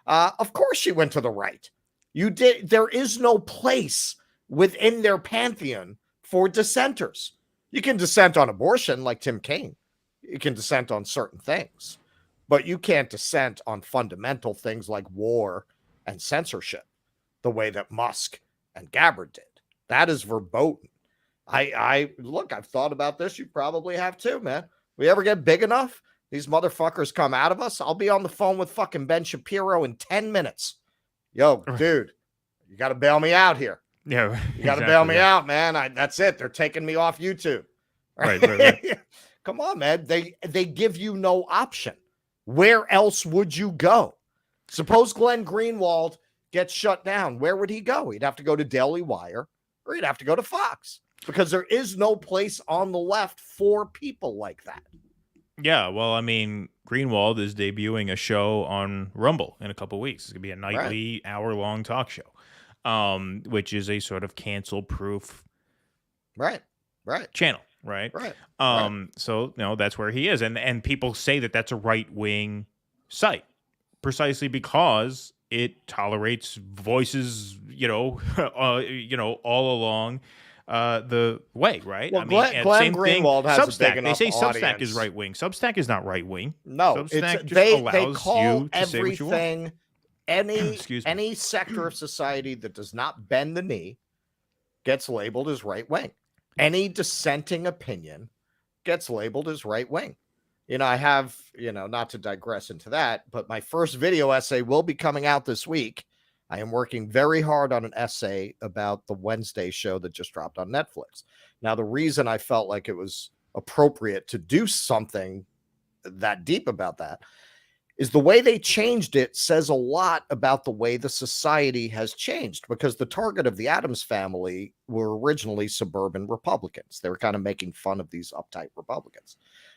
Of course she went to the right. There is no place within their pantheon for dissenters. You can dissent on abortion like Tim Kaine. You can dissent on certain things, but you can't dissent on fundamental things like war and censorship the way that Musk and Gabbard did. That is verboten. I've thought about this. You probably have too, man. We ever get big enough these motherfuckers come out of us, I'll be on the phone with fucking Ben Shapiro in 10 minutes. Yo, dude, you got to bail me out here. Yeah, you got to bail me out, man. That's it. They're taking me off YouTube. Right. Come on, man. They give you no option. Where else would you go? Suppose Glenn Greenwald gets shut down. Where would he go? He'd have to go to Daily Wire, or he'd have to go to Fox, because there is no place on the left for people like that. Yeah, well, I mean, Greenwald is debuting a show on Rumble in a couple of weeks. It's going to be a nightly, hour-long talk show, which is a sort of cancel-proof channel, right? So, that's where he is. And people say that that's a right-wing site precisely because it tolerates voices, all along the way, right? Well, Glenn Greenwald has Substack. a big enough They say audience. Substack is right wing. Substack is not right wing. No, Substack just they allows call you to say what you want. everything, any sector of society that does not bend the knee gets labeled as right wing. Any dissenting opinion gets labeled as right wing. I have, not to digress into that, but my first video essay will be coming out this week. I am working very hard on an essay about the Wednesday show that just dropped on Netflix. Now, the reason I felt like it was appropriate to do something that deep about that is the way they changed it says a lot about the way the society has changed, because the target of the Addams family were originally suburban Republicans. They were kind of making fun of these uptight Republicans.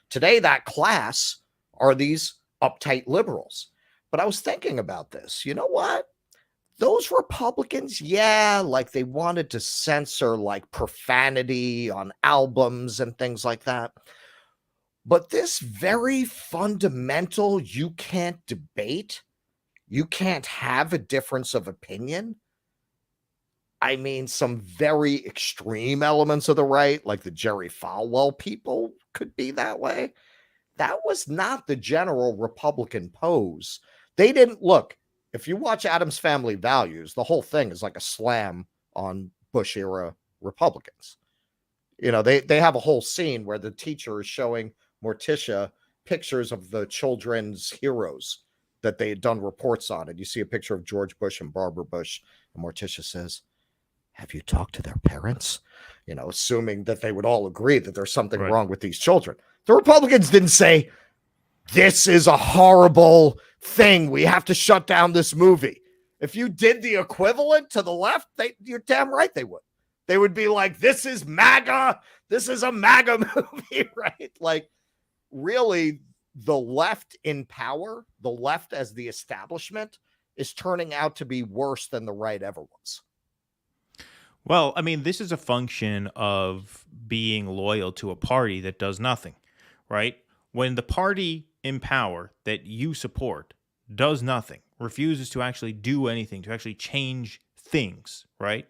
Today, that class are these uptight liberals. But I was thinking about this. You know what? Those Republicans, like they wanted to censor like profanity on albums and things like that. But this very fundamental, you can't debate, you can't have a difference of opinion. I mean, some very extreme elements of the right, like the Jerry Falwell people, could be that way. That was not the general Republican pose. They didn't look. If you watch Addams Family Values, the whole thing is like a slam on Bush era Republicans. They have a whole scene where the teacher is showing Morticia pictures of the children's heroes that they had done reports on. And you see a picture of George Bush and Barbara Bush. And Morticia says, "Have you talked to their parents?" Assuming that they would all agree that there's something wrong with these children. The Republicans didn't say, "This is a horrible thing. We have to shut down this movie." If you did the equivalent to the left, you're damn right they would. They would be like, "This is MAGA. This is a MAGA movie," right? Like, really, the left in power, the left as the establishment, is turning out to be worse than the right ever was. Well, I mean, this is a function of being loyal to a party that does nothing, right? When the party in power that you support does nothing, refuses to actually do anything, to actually change things, right?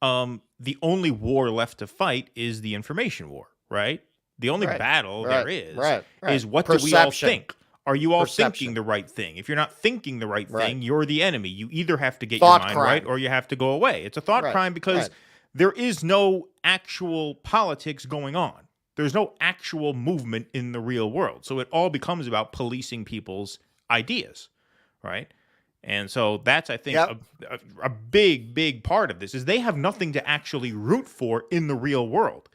The only war left to fight is the information war, right? The only battle there is what do we all think? Are you all thinking the right thing? If you're not thinking the right thing, you're the enemy. You either have to get your mind right or you have to go away. It's a thought crime because there is no actual politics going on. There's no actual movement in the real world. So it all becomes about policing people's ideas, right? And so that's, I think, a big, big part of this is they have nothing to actually root for in the real world.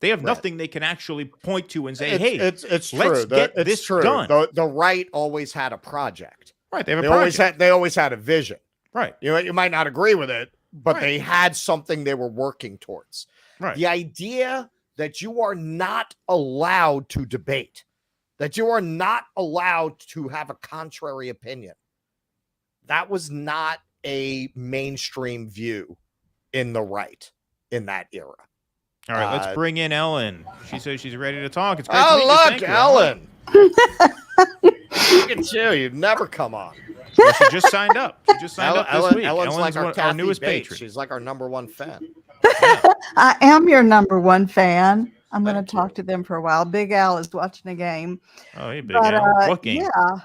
They have nothing they can actually point to and say, "Hey, it's let's true. get this done." The right always had a project. Right. They have a project. They always had a vision. Right. You might not agree with it, but they had something they were working towards. Right. The idea that you are not allowed to debate, that you are not allowed to have a contrary opinion, that was not a mainstream view in the right in that era. All right, let's bring in Ellen. She says she's ready to talk. It's great to meet you. Look, Thank you, Ellen. Look at you. You'd never come on. Well, she just signed up. She just signed up this week. Ellen's like our newest patron. She's like our number one fan. I am your number one fan. I'm going to talk to them for a while. Big Al is watching a game. Oh, hey, Big Al. What game? Yeah,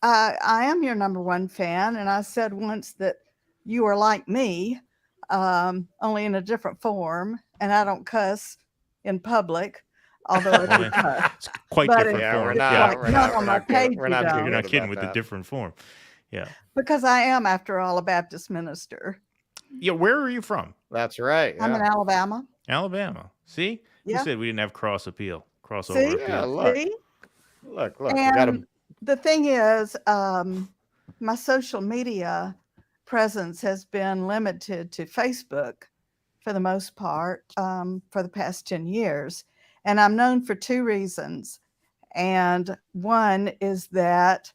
I am your number one fan. And I said once that you are like me, only in a different form. And I don't cuss in public. although it's Well, a tough. it's quite But different Yeah, form. we're it's not. like, We're no, not. on my page We're you not. don't. You're not kidding about with that. the different form. Yeah. Because I am, after all, a Baptist minister. Yeah. Where are you from? That's right. I'm in Yeah. Alabama. Alabama. See? Who Yeah. said we didn't have crossover See? appeal? Yeah. Look. See? Look. We got And the thing is, my social media presence has been limited to Facebook for the most part for the past 10 years. And I'm known for two reasons. And one is that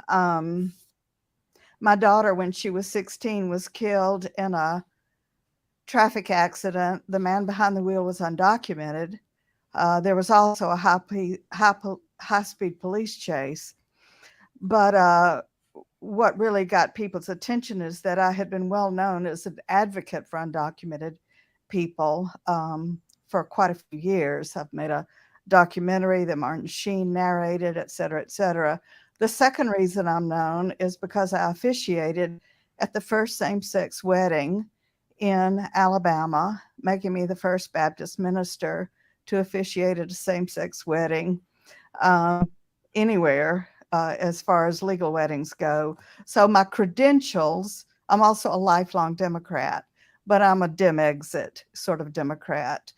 my daughter, when she was 16, was killed in a traffic accident. The man behind the wheel was undocumented. There was also a high-speed police chase. But what really got people's attention is that I had been well known as an advocate for undocumented people for quite a few years. I've made a documentary that Martin Sheen narrated, et cetera, et cetera. The second reason I'm known is because I officiated at the first same-sex wedding in Alabama, making me the first Baptist minister to officiate at a same-sex wedding anywhere as far as legal weddings go. So my credentials, I'm also a lifelong Democrat, but I'm a dim exit sort of Democrat.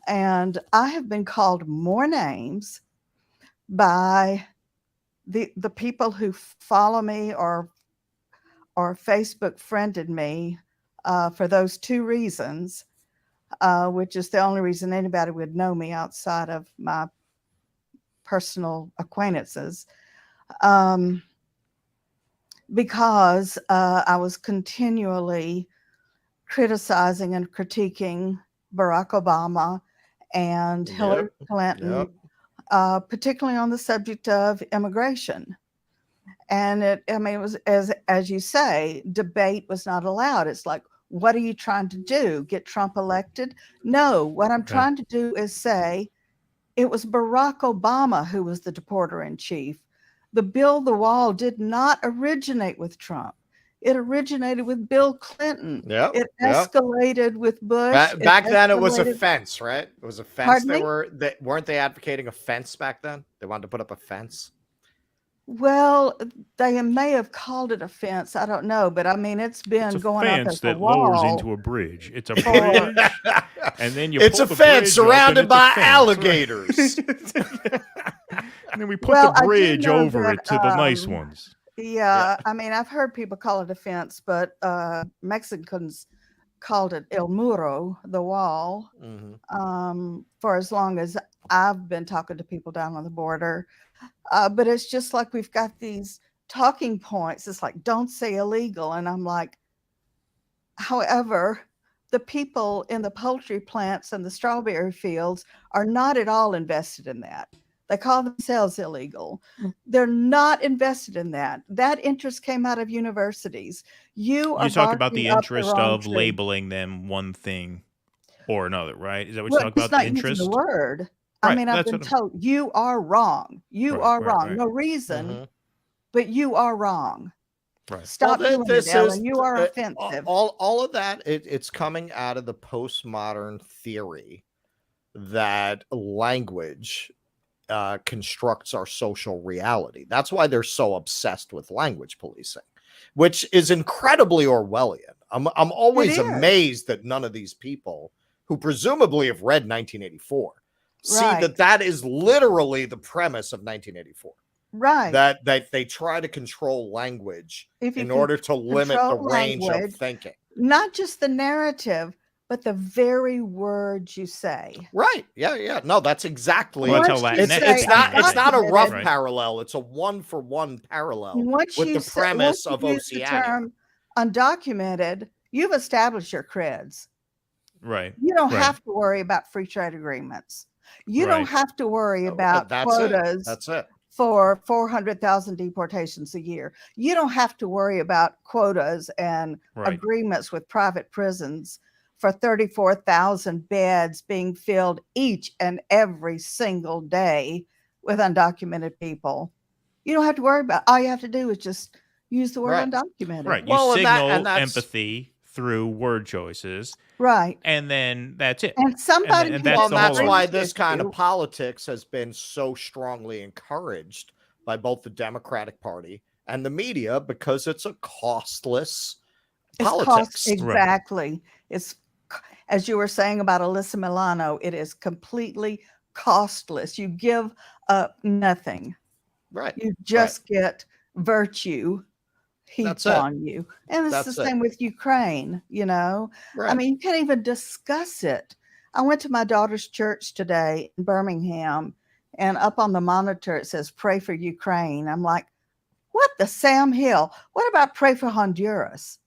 And I have been called more names by the people who follow me or Facebook friended me for those two reasons, which is the only reason anybody would know me outside of my personal acquaintances. Because I was continually criticizing and critiquing Barack Obama and Hillary Clinton, particularly on the subject of immigration. And it was, as you say, debate was not allowed. It's like, what are you trying to do? Get Trump elected? No, what I'm trying to do is say it was Barack Obama who was the deporter in chief. The Build the Wall did not originate with Trump. It originated with Bill Clinton. It escalated with Bush. Back then, it was a fence, right? It was a fence. Weren't they advocating a fence back then? They wanted to put up a fence. Well, they may have called it a fence. I don't know, but I mean, it's been going up as a wall. Lowers into a bridge. It's a bridge, and then it's a fence surrounded by alligators. And then we put the bridge over it to the nice ones. Yeah, I mean, I've heard people call it a fence, but Mexicans called it El Muro, the wall, for as long as I've been talking to people down on the border. But it's just like we've got these talking points. It's like, don't say illegal. And I'm like, however, the people in the poultry plants and the strawberry fields are not at all invested in that. They call themselves illegal. They're not invested in that. That interest came out of universities. You talk about the interest of labeling them one thing or another, right? Is that what you talk about? The interest? The word. Right, I mean, I've been told you are wrong. You are wrong. No reason, but you are wrong. Right. Stop doing it, Ellen. You are offensive. All of that, it's coming out of the postmodern theory that language constructs our social reality. That's why they're so obsessed with language policing, which is incredibly Orwellian. I'm always amazed that none of these people who presumably have read 1984 see that is literally the premise of 1984. Right. That they try to control language in order to limit the range of thinking. Not just the narrative, but the very words you say. Right. Yeah. No, that's exactly. It's not a rough parallel. It's a one-for-one parallel with the premise of Oceania. The term undocumented, you've established your creds. Right. You don't have to worry about free trade agreements. You don't have to worry about quotas. That's it. For 400,000 deportations a year. You don't have to worry about quotas and agreements with private prisons for 34,000 beds being filled each and every single day with undocumented people. You don't have to worry about it. All you have to do is just use the word undocumented. Right. You signal empathy through word choices, Right. and then that's it. And somebody and who that's the That's whole why issue. this kind of issue- politics has been so strongly encouraged by both the Democratic Party and the media, because it's a costless it's politics. exactly. It's as you were saying about Alyssa Milano, it is completely costless. You give up nothing. Right. You just get virtue That's heaped it. on you. And it's That's the it. same with Ukraine, you know. I Right. mean, you can't even discuss it. I went to my daughter's church today in Birmingham, and up on the monitor it says pray for Ukraine. I'm like, what the Sam Hill? What about pray for Honduras?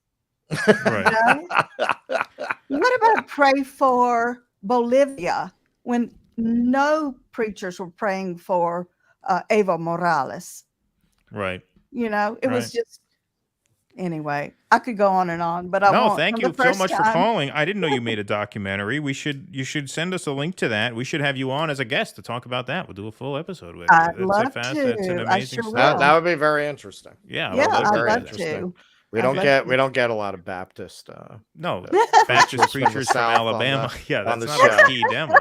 Right. You know? What about pray for Bolivia when no preachers were praying for Evo Morales? Right. You know, it was Right. just anyway. I could go on and on, but I No, won't. thank For you the so first much for time- calling. I didn't know you made a documentary. You should send us a link to that. We should have you on as a guest to talk about that. We'll do a full episode with you. I'd That's a love That's to. an I amazing sure story. will. That would be very interesting. Yeah, Yeah, well, I'd very love interesting. to. We I'd don't love get to. we don't get a lot of Baptist. No, Twist Baptist from the preachers from South on Alabama. the- Yeah, on that's the not show. a key demo.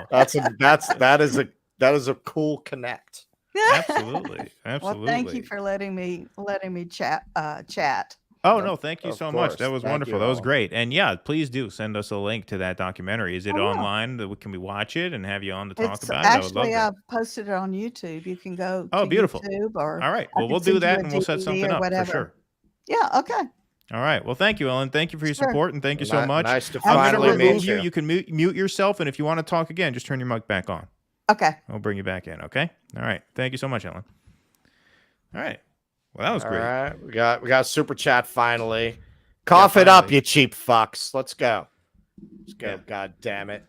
That is a cool connect. Absolutely, absolutely. Well, thank you for letting me chat. Oh no, thank you Of so much. That course. was Thank wonderful. you, That was Ellen. great. And yeah, please do send us a link to that documentary. Is it I will. online? Can we watch it and have you on to talk It's about it? I would love actually that. I've posted it on YouTube. You can go Oh, to beautiful. YouTube or All right. I Well, can we'll do send you that a and we'll set DVD something or up for whatever. sure. Yeah, okay. All right. Well, thank you, Ellen. Thank you for your Sure. support and thank you so Ni- much. Nice to I'm going finally to meet remove you. you. You can mute yourself, and if you want to talk again, just turn your mic back on. Okay. I'll bring you back in. Okay. All right. Thank you so much, Ellen. All right. Well, that was All great. right, we got super chat finally. Cough it up, finally. you cheap fucks. Let's go. Let's go. Yeah. God damn it.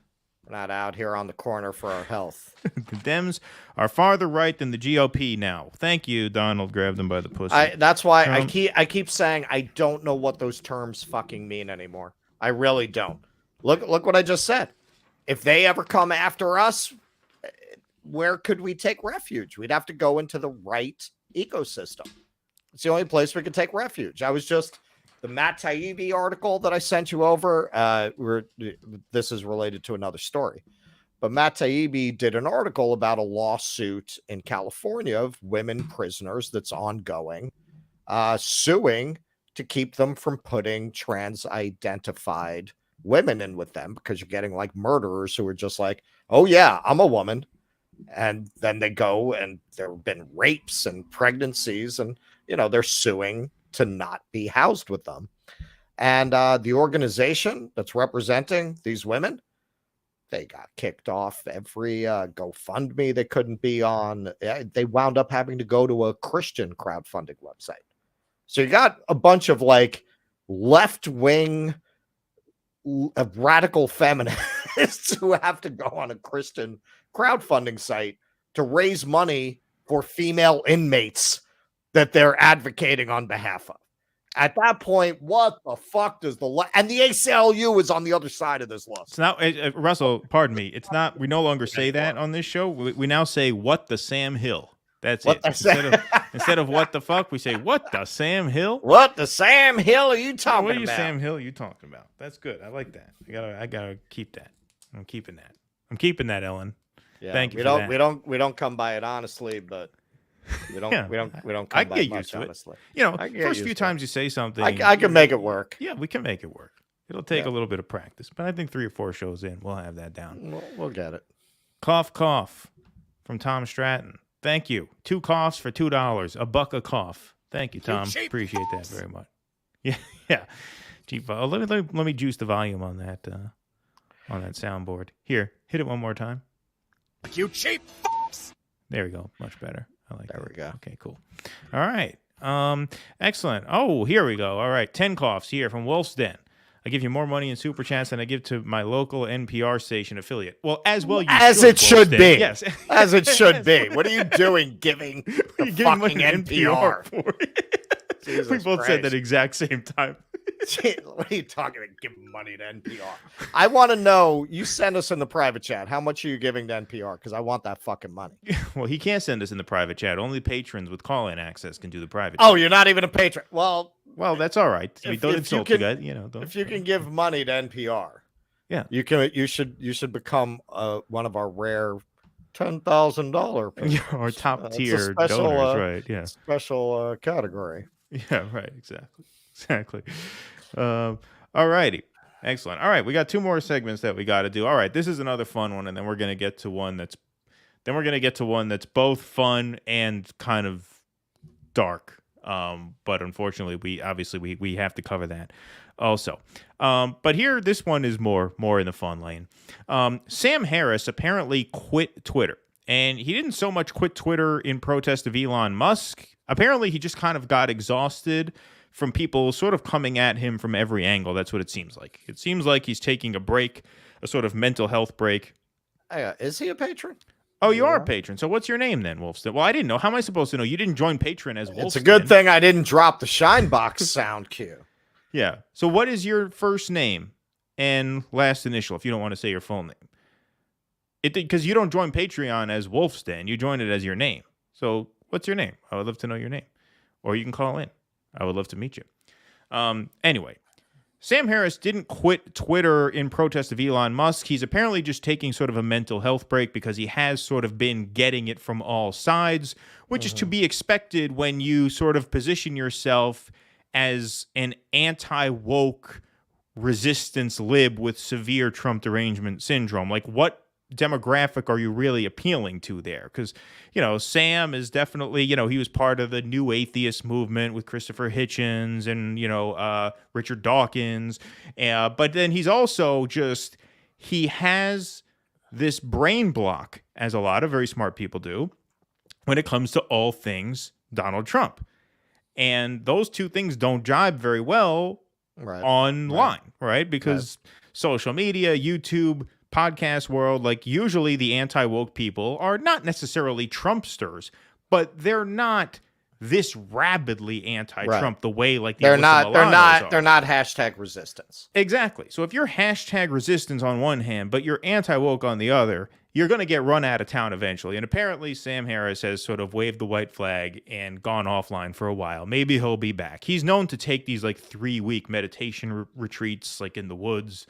We're not out here on the corner for our health. The Dems are farther right than the GOP now. Thank you, Donald. Grabbed them by the pussy. That's why Trump. I keep saying I don't know what those terms fucking mean anymore. I really don't. Look what I just said. If they ever come after us, where could we take refuge? We'd have to go into the right ecosystem. It's the only place we could take refuge. I was just the Matt Taibbi article that I sent you over. This is related to another story, but Matt Taibbi did an article about a lawsuit in California of women prisoners that's ongoing, suing to keep them from putting trans-identified women in with them, because you're getting like murderers who are just like, oh yeah, I'm a woman. And then they go and there have been rapes and pregnancies, and they're suing to not be housed with them. And the organization that's representing these women, they got kicked off every GoFundMe they couldn't be on. They wound up having to go to a Christian crowdfunding website. So you got a bunch of like left-wing radical feminists who have to go on a Christian crowdfunding site to raise money for female inmates that they're advocating on behalf of. At that point, what the fuck does and the ACLU is on the other side of this lawsuit. It's not Russell. Pardon me. It's not. We no longer say that on this show. We now say what the Sam Hill. That's What it. the Instead of what the fuck, we say what the Sam Hill. What the Sam Hill are you talking What are you about? Sam Hill? You talking about? That's good. I like that. I gotta keep that. I'm keeping that. I'm keeping that, Ellen. Yeah, Thank you we for don't that. we don't come by it honestly, but we don't Yeah, we don't I come can by get it much, used to it. honestly. First I can get few used to it. times you say something, I can make it work. Yeah, we can make it work. It'll take a little bit of practice, but I think 3 or 4 shows in, we'll have that down. We'll get it. Cough, cough from Tom Stratton. Thank you. 2 coughs for $2. A buck a cough. Thank you, Tom. Appreciate that very much. Yeah, yeah. Cheap. Let me juice the volume on that soundboard. Here, hit it one more time. You cheap f***s. There we go. Much better. I like There that. we go. Okay, cool. All right. Excellent. Oh, here we go. All right. 10 coughs here from Wolf's Den. I give you more money in super chats than I give to my local NPR station affiliate. Well, as well you As should, it should Wolf's Den. be. Yes. As it should be. What are you doing giving the You're giving money fucking to NPR? for it. Jesus We both said Christ. that exact same time. What are you talking about? Giving money to NPR? I want to know. You send us in the private chat. How much are you giving to NPR? Because I want that fucking money. Well, he can't send us in the private chat. Only patrons with call-in access can do the private Oh, chat. you're not even a patron. Well, Well, that's all right. I mean, don't insult you guys. Don't. If you can give money to NPR, yeah, you should become one of our rare $10,000 our top it's a tier special, donors, right? Yeah, special category. Yeah, right. Exactly. All righty. Excellent. All right, we got 2 more segments that we got to do. All right, this is another fun one, and then we're gonna get to one that's both fun and kind of dark. But unfortunately, we have to cover that also. But here, this one is more in the fun lane. Sam Harris apparently quit Twitter, and he didn't so much quit Twitter in protest of Elon Musk. Apparently, he just kind of got exhausted from people sort of coming at him from every angle. That's what it seems like. It seems like he's taking a break, a sort of mental health break. Is he a patron? Oh, you are a patron. So what's your name then, Wolfston? Well, I didn't know. How am I supposed to know? You didn't join Patreon as Wolfston. It's a good thing I didn't drop the Shinebox sound cue. Yeah. So what is your first name and last initial, if you don't want to say your full name? Because you don't join Patreon as Wolfston. You join it as your name. So what's your name? I would love to know your name. Or you can call in. I would love to meet you. Anyway, Sam Harris didn't quit Twitter in protest of Elon Musk. He's apparently just taking sort of a mental health break because he has sort of been getting it from all sides, which is to be expected when you sort of position yourself as an anti-woke resistance lib with severe Trump derangement syndrome. Like, what demographic are you really appealing to there? Because, Sam is definitely, he was part of the new atheist movement with Christopher Hitchens and, Richard Dawkins. But then he's also he has this brain block, as a lot of very smart people do, when it comes to all things Donald Trump. And those two things don't jibe very well online, right? Because social media, YouTube, podcast world, like usually the anti-woke people are not necessarily Trumpsters, but they're not this rabidly anti-Trump the way like the they're not hashtag resistance. Exactly. So if you're hashtag resistance on one hand, but you're anti-woke on the other, you're going to get run out of town eventually. And apparently Sam Harris has sort of waved the white flag and gone offline for a while. Maybe he'll be back. He's known to take these like 3-week meditation retreats like in the woods.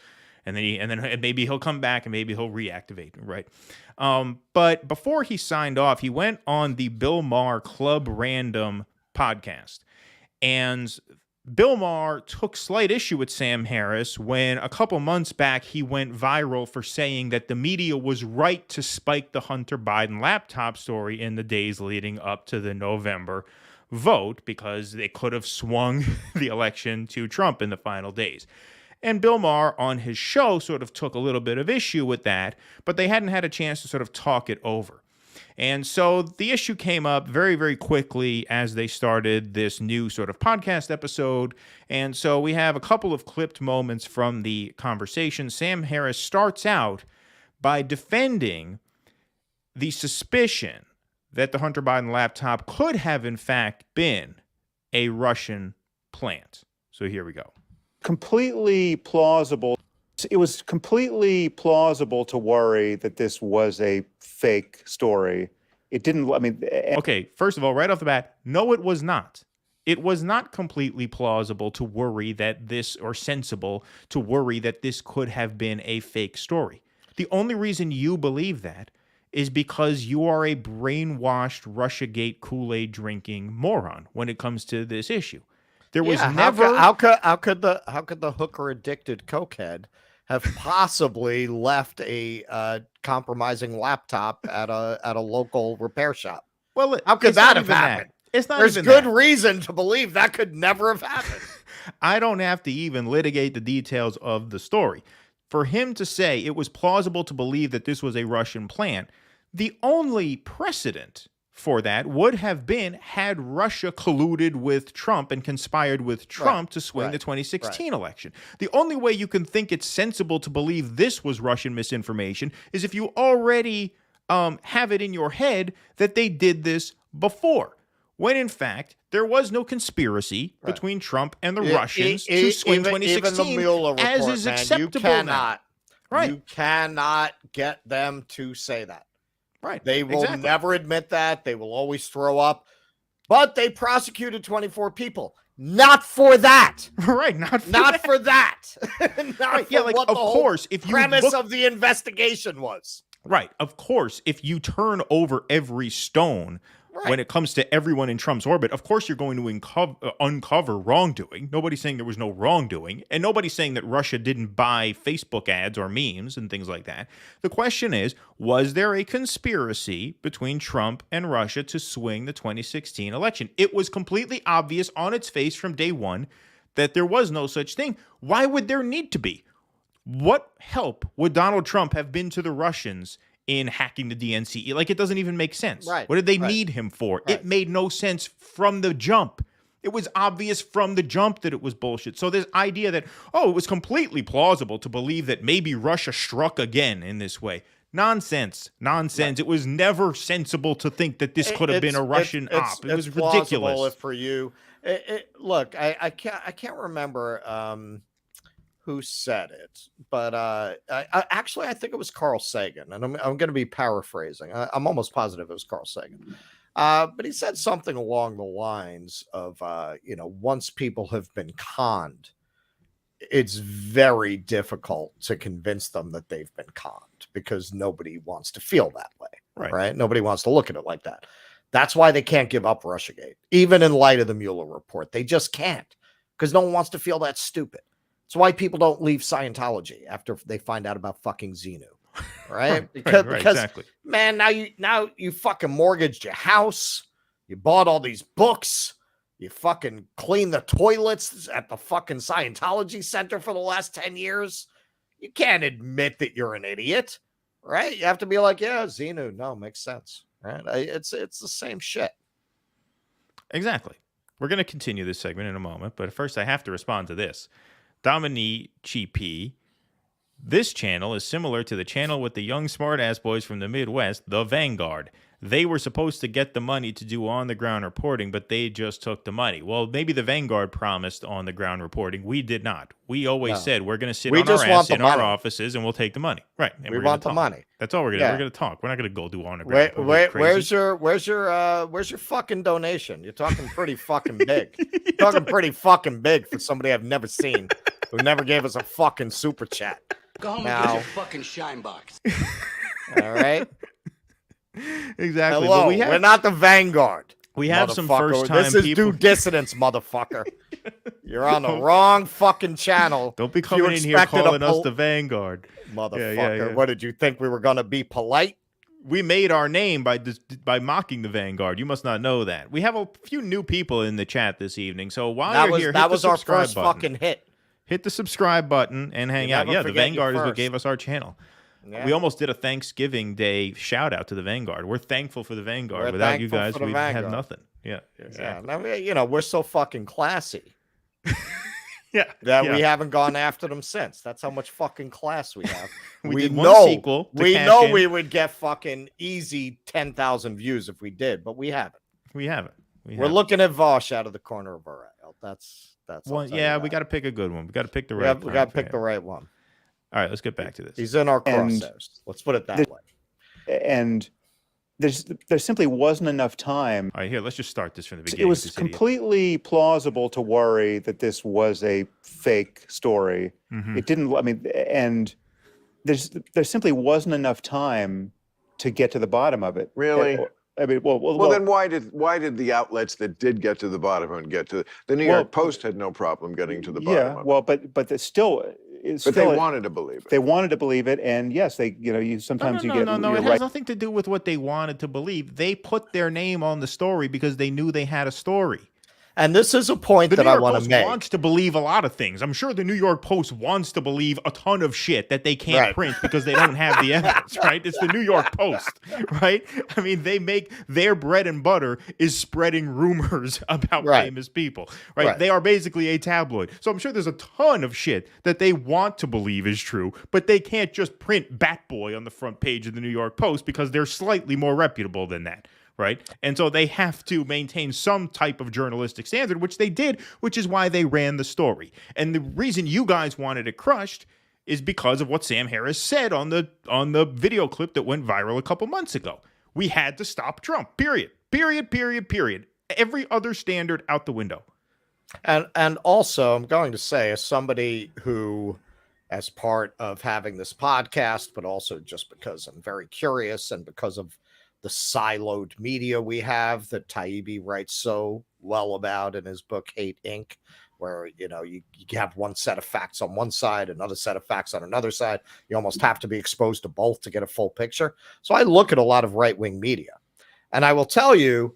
And then maybe he'll come back and maybe he'll reactivate, right? But before he signed off, he went on the Bill Maher Club Random podcast. And Bill Maher took slight issue with Sam Harris when a couple months back he went viral for saying that the media was right to spike the Hunter Biden laptop story in the days leading up to the November vote because they could have swung the election to Trump in the final days. And Bill Maher on his show sort of took a little bit of issue with that, but they hadn't had a chance to sort of talk it over. And so the issue came up very, very quickly as they started this new sort of podcast episode. And so we have a couple of clipped moments from the conversation. Sam Harris starts out by defending the suspicion that the Hunter Biden laptop could have in fact been a Russian plant. So here we go. Completely plausible. It was completely plausible to worry that this was a fake story. It didn't, Okay, first of all, right off the bat, no, it was not. It was not completely plausible to worry that this, or sensible to worry that this could have been a fake story. The only reason you believe that is because you are a brainwashed Russiagate Kool-Aid drinking moron when it comes to this issue. There was never. How could the hooker addicted cokehead have possibly left a compromising laptop at a local repair shop? Well, how could that have happened? It's not. There's good reason to believe that could never have happened. I don't have to even litigate the details of the story. For him to say it was plausible to believe that this was a Russian plant, the only precedent for that would have been had Russia colluded with Trump and conspired with Trump to swing the 2016 election. The only way you can think it's sensible to believe this was Russian misinformation is if you already have it in your head that they did this before, when in fact there was no conspiracy between Trump and the Russians to swing 2016, even the Mueller report, as is acceptable now. You cannot get them to say that. Right. They will never admit that. They will always throw up. But they prosecuted 24 people. Not for that. Right, not for Not that. for that. Not Right, yeah, for like, what of the whole course, if you premise look- of the investigation was. Right, of course, if you turn over every stone when it comes to everyone in Trump's orbit, of course you're going to uncover wrongdoing. Nobody's saying there was no wrongdoing, and nobody's saying that Russia didn't buy Facebook ads or memes and things like that. The question is, was there a conspiracy between Trump and Russia to swing the 2016 election? It was completely obvious on its face from day one that there was no such thing. Why would there need to be? What help would Donald Trump have been to the Russians in hacking the DNC? Like, it doesn't even make sense. Right. What did they need him for? Right. It made no sense from the jump. It was obvious from the jump that it was bullshit. So this idea that, oh, it was completely plausible to believe that maybe Russia struck again in this way. Nonsense. Nonsense. It was never sensible to think that this could have been a Russian op. It was ridiculous. For you. Look, I can't remember who said it, but I think it was Carl Sagan, and I'm going to be paraphrasing. I'm almost positive it was Carl Sagan, but he said something along the lines of, once people have been conned, it's very difficult to convince them that they've been conned because nobody wants to feel that way, right? Nobody wants to look at it like that. That's why they can't give up Russiagate, even in light of the Mueller report. They just can't, because no one wants to feel that stupid. It's why people don't leave Scientology after they find out about fucking Xenu, right? Because exactly. Man, now you fucking mortgaged your house, you bought all these books, you fucking clean the toilets at the fucking Scientology Center for the last 10 years. You can't admit that you're an idiot, right? You have to be like, yeah, Xenu, no, makes sense, right? It's the same shit. Exactly. We're going to continue this segment in a moment, but first I have to respond to this. Dominique P. This channel is similar to the channel with the young smart-ass boys from the Midwest, The Vanguard. They were supposed to get the money to do on-the-ground reporting, but they just took the money. Well, maybe The Vanguard promised on-the-ground reporting. We did not. We always said we're going to sit on our ass in our offices and we'll take the money. Right. And we want the money. That's all we're going to do. We're going to talk. We're not going to go do on-the-ground. Where's your fucking donation? You're talking pretty fucking big. You're talking pretty fucking big for somebody I've never seen who never gave us a fucking super chat. Go home and get your fucking shine box. All right. Exactly. Hello, we're not the Vanguard. We have some first-time This is people. due dissidence, motherfucker. You're on the wrong fucking channel. Don't be coming in here calling us the Vanguard. Motherfucker. What did you think we were going to be polite? We made our name by mocking the Vanguard. You must not know that. We have a few new people in the chat this evening. So while you're here, that was our first button. fucking hit. Hit the subscribe button and hang out. Yeah, the Vanguard is what gave us our channel. Yeah. We almost did a Thanksgiving Day shout out to the Vanguard. We're thankful for the Vanguard. Without you guys, we'd have nothing. Yeah, exactly. Yeah, we're so fucking classy. We haven't gone after them since. That's how much fucking class we have. we did one sequel. We know we would get fucking easy 10,000 views if we did, but we haven't. We're looking at Vosh out of the corner of our eye. That's one. Yeah, we got to pick a good one. We got to pick the right. We got to pick the right one. All right, let's get back to this. He's in our crosshairs. Let's put it that way. And there simply wasn't enough time. All right, here, let's just start this from the beginning. It was completely plausible to worry that this was a fake story. Mm-hmm. It didn't. I mean, and there simply wasn't enough time to get to the bottom of it. Really? I mean, well, then why did the outlets that did get to the bottom and get to the New York Post had no problem getting to the bottom? Yeah, well, but they wanted to believe it. They wanted to believe it, and yes, you sometimes you get. No, it has nothing to do with what they wanted to believe. They put their name on the story because they knew they had a story. And this is a point that I want to make. The New York Post wants to believe a lot of things. I'm sure the New York Post wants to believe a ton of shit that they can't print because they don't have the evidence, right? It's the New York Post, right? I mean, they make their bread and butter is spreading rumors about famous people, right? They are basically a tabloid. So I'm sure there's a ton of shit that they want to believe is true, but they can't just print Bat Boy on the front page of the New York Post because they're slightly more reputable than that. Right. And so they have to maintain some type of journalistic standard, which they did, which is why they ran the story. And the reason you guys wanted it crushed is because of what Sam Harris said on the video clip that went viral a couple months ago. We had to stop Trump, period. Every other standard out the window. And also, I'm going to say, as somebody who, as part of having this podcast, but also just because I'm very curious and because of the siloed media we have that Taibbi writes so well about in his book Hate Inc., where you have one set of facts on one side, another set of facts on another side. You almost have to be exposed to both to get a full picture. So I look at a lot of right-wing media, and I will tell you,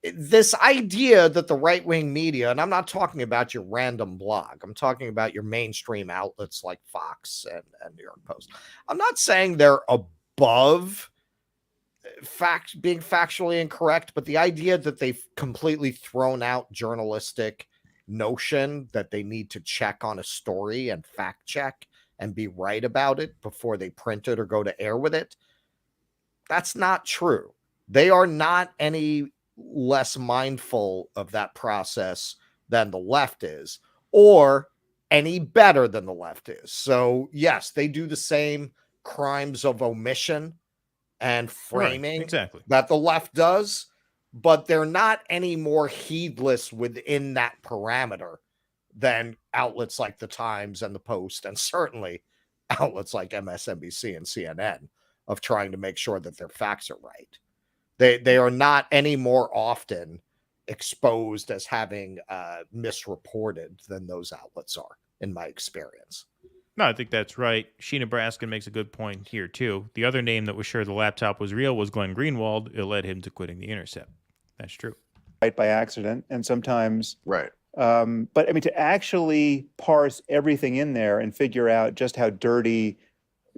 this idea that the right-wing media, and I'm not talking about your random blog, I'm talking about your mainstream outlets like Fox and New York Post. I'm not saying they're above being factually incorrect, but the idea that they've completely thrown out journalistic notion that they need to check on a story and fact check and be right about it before they print it or go to air with it, that's not true. They are not any less mindful of that process than the left is, or any better than the left is. So yes, they do the same crimes of omission and framing that the left does, but they're not any more heedless within that parameter than outlets like the Times and the Post, and certainly outlets like MSNBC and CNN, of trying to make sure that their facts are right. They are not any more often exposed as having misreported than those outlets are, in my experience. No, I think that's right. Sheena Braskin makes a good point here, too. The other name that was sure the laptop was real was Glenn Greenwald. It led him to quitting The Intercept. That's true. Right, by accident, and sometimes... Right. But, I mean, to actually parse everything in there and figure out just how dirty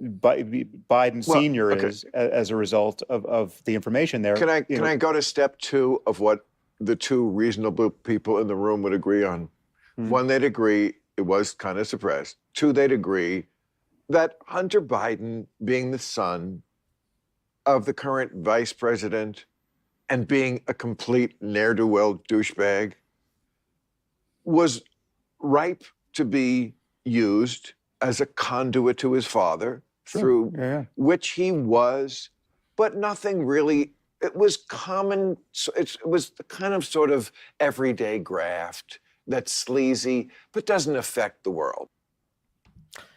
Biden Sr. is as a result of the information there. Can I go to step 2 of what the two reasonable people in the room would agree on? One, they'd agree it was kind of suppressed. 2, they'd agree that Hunter Biden, being the son of the current vice president and being a complete ne'er-do-well douchebag, was ripe to be used as a conduit to his father, through which he was, but nothing really. It was common. It was the kind of sort of everyday graft that's sleazy, but doesn't affect the world.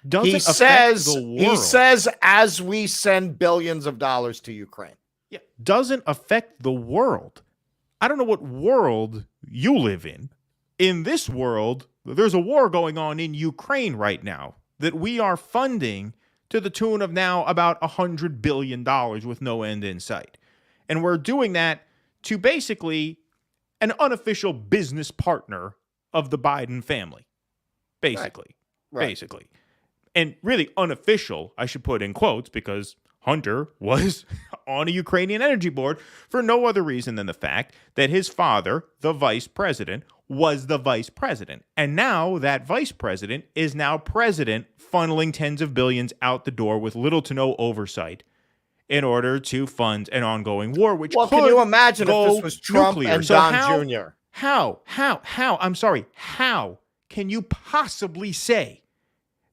He says, as we send billions of dollars to Ukraine. Yeah, doesn't affect the world. I don't know what world you live in. In this world, there's a war going on in Ukraine right now that we are funding to the tune of now about $100 billion with no end in sight. And we're doing that to basically an unofficial business partner of the Biden family. Basically. Right. Basically. And really unofficial, I should put in quotes, because Hunter was on a Ukrainian energy board for no other reason than the fact that his father, the vice president, was the vice president. And now that vice president is now president, funneling tens of billions out the door with little to no oversight in order to fund an ongoing war, which can you imagine if this was Trump and Don Jr.? How? I'm sorry. How can you possibly say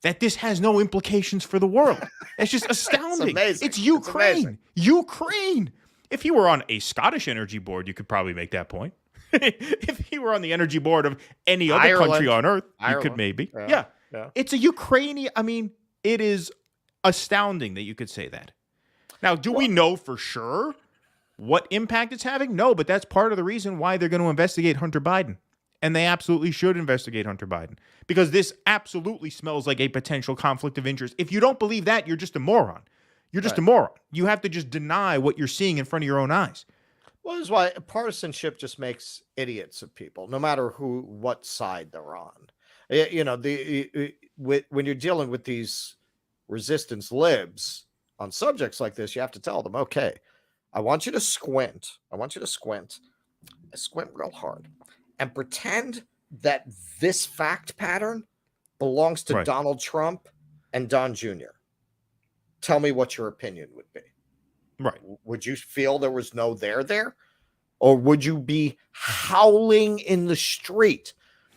that this has no implications for the world? It's just astounding. It's amazing. It's Ukraine. Ukraine. If you were on a Scottish energy board, you could probably make that point. If you were on the energy board of any other country on earth, you could maybe. Yeah. It's a Ukrainian. I mean, it is astounding that you could say that. Now, do we know for sure what impact it's having? No, but that's part of the reason why they're going to investigate Hunter Biden. And they absolutely should investigate Hunter Biden, because this absolutely smells like a potential conflict of interest. If you don't believe that, you're just a moron. You're just a moron. You have to just deny what you're seeing in front of your own eyes. Well, this is why partisanship just makes idiots of people, no matter what side they're on. You know, when you're dealing with these resistance libs on subjects like this, you have to tell them, okay, I want you to squint. Squint real hard and pretend that this fact pattern belongs to Donald Trump and Don Jr. Tell me what your opinion would be. Right. Would you feel there was no there? Or would you be howling in the street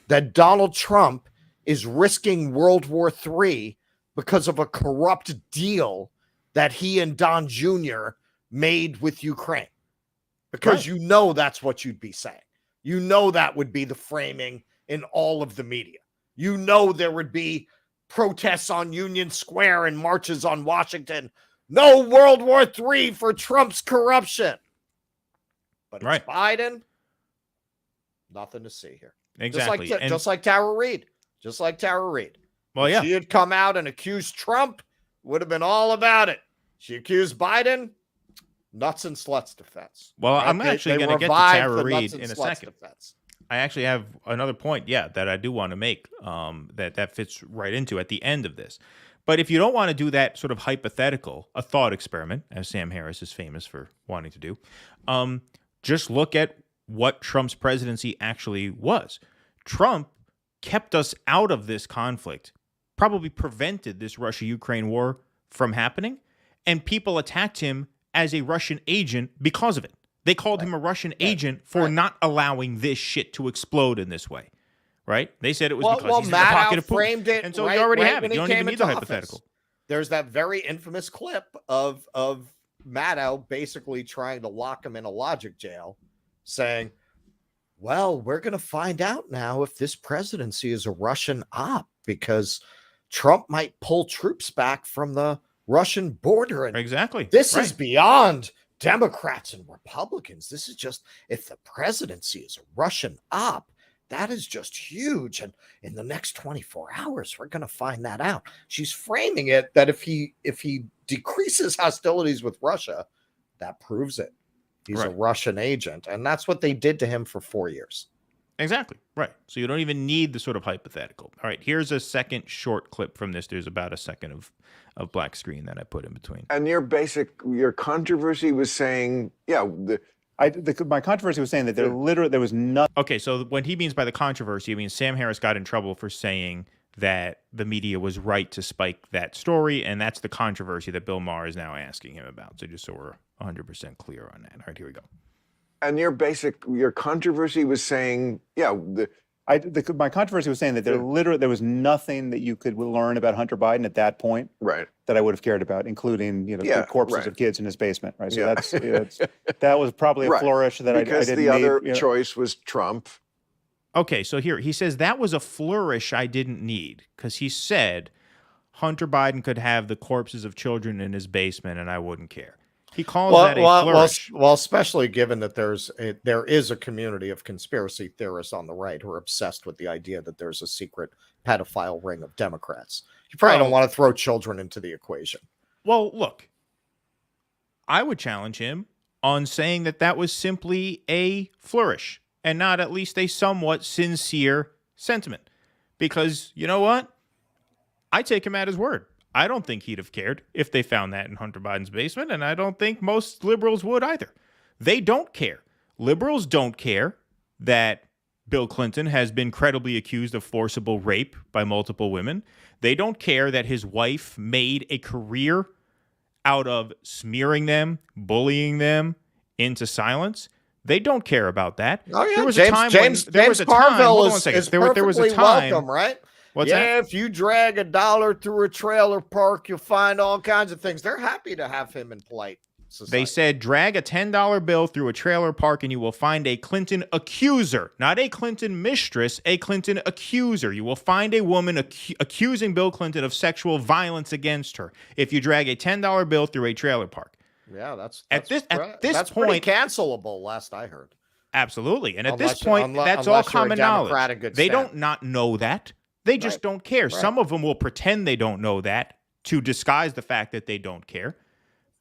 that Donald Trump is risking World War III because of a corrupt deal that he and Don Jr. made with Ukraine? Because you know that's what you'd be saying. You know that would be the framing in all of the media. You know there would be protests on Union Square and marches on Washington. No World War III for Trump's corruption. But it's Biden. Nothing to see here. Exactly. Just like Tara Reid. Just like Tara Reid. Well, if she had come out and accused Trump, would have been all about it. She accused Biden, nuts and sluts defense. Well, right? I'm actually going to get to Tara Reid in a second. Defense. I actually have another point, that I do want to make that fits right into at the end of this. But if you don't want to do that sort of hypothetical, a thought experiment, as Sam Harris is famous for wanting to do, just look at what Trump's presidency actually was. Trump kept us out of this conflict, probably prevented this Russia-Ukraine war from happening, and people attacked him as a Russian agent because of it. They called him a Russian agent for not allowing this shit to explode in this way, right? They said it was because he's in the pocket of Putin. Framed it and so you already have it. You don't even need the hypothetical. There's that very infamous clip of Maddow basically trying to lock him in a logic jail, saying, well, we're going to find out now if this presidency is a Russian op because Trump might pull troops back from the Russian border. And exactly. This is beyond Democrats and Republicans. This is just, if the presidency is a Russian op, that is just huge. And in the next 24 hours, we're going to find that out. She's framing it that if he decreases hostilities with Russia, that proves it. He's a Russian agent. And that's what they did to him for 4 years. Exactly. Right. So you don't even need the sort of hypothetical. All right. Here's a second short clip from this. There's about a second of black screen that I put in between. And your controversy was saying, my controversy was saying that there was nothing. Okay. So what he means by the controversy, I mean, Sam Harris got in trouble for saying that the media was right to spike that story. And that's the controversy that Bill Maher is now asking him about. So just so we're 100% clear on that. All right, here we go. And your controversy was saying, my controversy was saying that there was nothing that you could learn about Hunter Biden at that point, right? That I would have cared about, including the corpses of kids in his basement, right? So that was probably a flourish that I didn't need. Because the other choice was Trump. Okay, so here he says that was a flourish I didn't need because he said Hunter Biden could have the corpses of children in his basement and I wouldn't care. He calls that a flourish. Well, especially given that there is a community of conspiracy theorists on the right who are obsessed with the idea that there's a secret pedophile ring of Democrats. You probably don't want to throw children into the equation. Well, look, I would challenge him on saying that was simply a flourish and not at least a somewhat sincere sentiment. Because you know what? I take him at his word. I don't think he'd have cared if they found that in Hunter Biden's basement, and I don't think most liberals would either. They don't care. Liberals don't care that Bill Clinton has been credibly accused of forcible rape by multiple women. They don't care that his wife made a career out of smearing them, bullying them into silence. They don't care about that. Oh, yeah. There was James Carville is perfectly welcome, right? What's that? If you drag $1 through a trailer park, you'll find all kinds of things. They're happy to have him in polite society. They said drag a $10 bill through a trailer park and you will find a Clinton accuser, not a Clinton mistress, a Clinton accuser. You will find a woman accusing Bill Clinton of sexual violence against her if you drag a $10 bill through a trailer park. Yeah, that's this point, pretty cancelable, last I heard. Absolutely. And at this point, that's all common knowledge. They don't not know that. They just don't care. Right. Some of them will pretend they don't know that to disguise the fact that they don't care.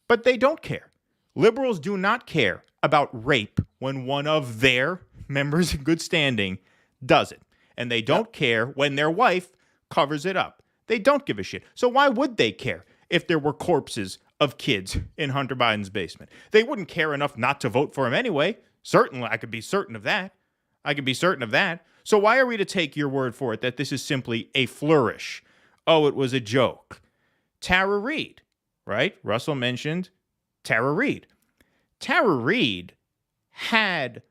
But they don't care. Liberals do not care about rape when one of their members in good standing does it. And they don't care when their wife covers it up. They don't give a shit. So why would they care if there were corpses of kids in Hunter Biden's basement? They wouldn't care enough not to vote for him anyway. Certainly, I could be certain of that. So why are we to take your word for it that this is simply a flourish? Oh, it was a joke. Tara Reid, right? Russell mentioned Tara Reid. Tara Reid had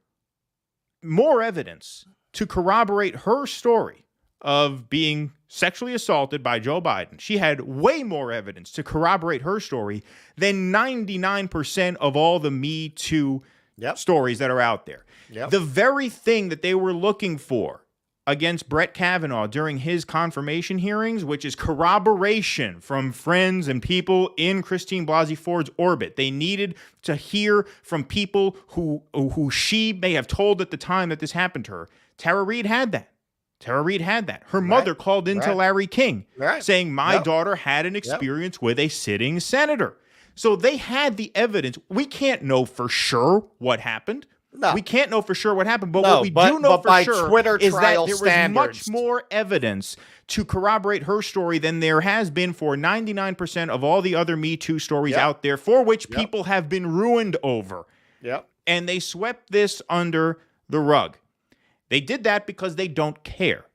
more evidence to corroborate her story of being sexually assaulted by Joe Biden. She had way more evidence to corroborate her story than 99% of all the Me Too stories that are out there. The very thing that they were looking for against Brett Kavanaugh during his confirmation hearings, which is corroboration from friends and people in Christine Blasey Ford's orbit. They needed to hear from people who she may have told at the time that this happened to her. Tara Reid had that. Her mother called into Larry King saying, my daughter had an experience with a sitting senator. So they had the evidence. We can't know for sure what happened. No. We can't know for sure what happened, but what we do know for sure Twitter is that there was much more evidence to corroborate her story than there has been for 99% of all the other Me Too stories out there, for which people have been ruined over. And they swept this under the rug. They did that because they don't care.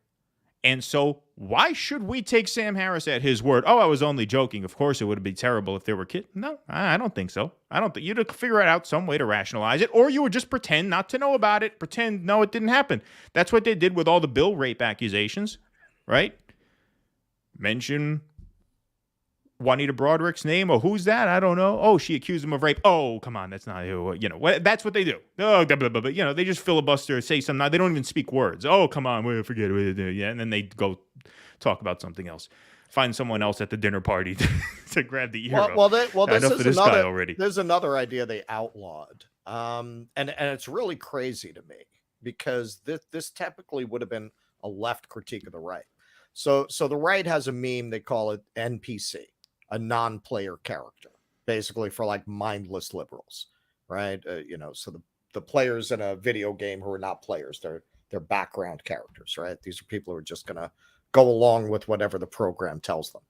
And so why should we take Sam Harris at his word? Oh, I was only joking. Of course, it would be terrible if there were kids. No, I don't think so. I don't think you'd figure out some way to rationalize it, or you would just pretend not to know about it. Pretend, no, it didn't happen. That's what they did with all the Bill rape accusations, right? Mention Juanita Broderick's name. Oh, who's that? I don't know. Oh, she accused him of rape. Oh, come on. That's not who, that's what they do. Oh, blah, blah, blah, blah. They just filibuster, say something. They don't even speak words. Oh, come on. Forget it. Yeah. And then they go talk about something else. Find someone else at the dinner party to grab the ear. There's another idea they outlawed. And it's really crazy to me because this typically would have been a left critique of the right. So the right has a meme, they call it NPC. A non-player character, basically for like mindless liberals, right? So the players in a video game who are not players, they're background characters, right? These are people who are just gonna go along with whatever the program tells them.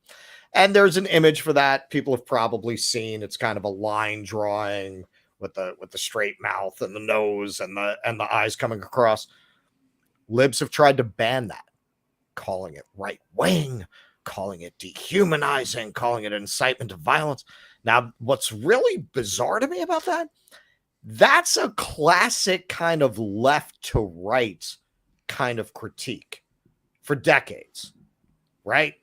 And there's an image for that. People have probably seen. It's kind of a line drawing with the straight mouth and the nose and the eyes coming across. Libs have tried to ban that, calling it right wing, calling it dehumanizing, calling it incitement to violence. Now, what's really bizarre to me about that, that's a classic kind of left to right kind of critique for decades, right?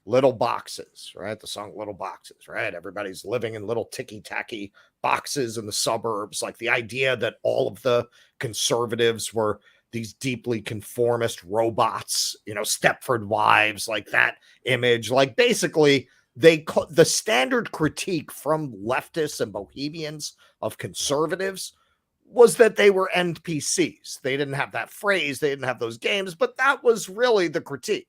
Little boxes, right? The song Little Boxes, right? Everybody's living in little ticky-tacky boxes in the suburbs. Like the idea that all of the conservatives were these deeply conformist robots, Stepford Wives, like that image. Like basically the standard critique from leftists and bohemians of conservatives was that they were NPCs. They didn't have that phrase. They didn't have those games, but that was really the critique.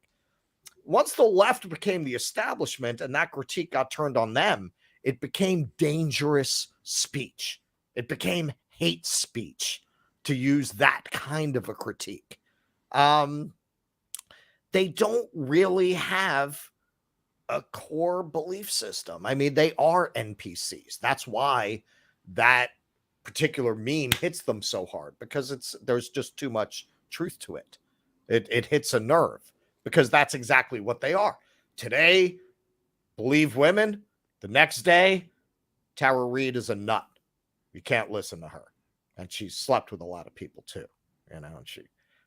Once the left became the establishment and that critique got turned on them, it became dangerous speech. It became hate speech, to use that kind of a critique. They don't really have a core belief system. I mean, they are NPCs. That's why that particular meme hits them so hard, because there's just too much truth to it. It hits a nerve, because that's exactly what they are. Today, believe women. The next day, Tara Reid is a nut. You can't listen to her. And she slept with a lot of people too, and she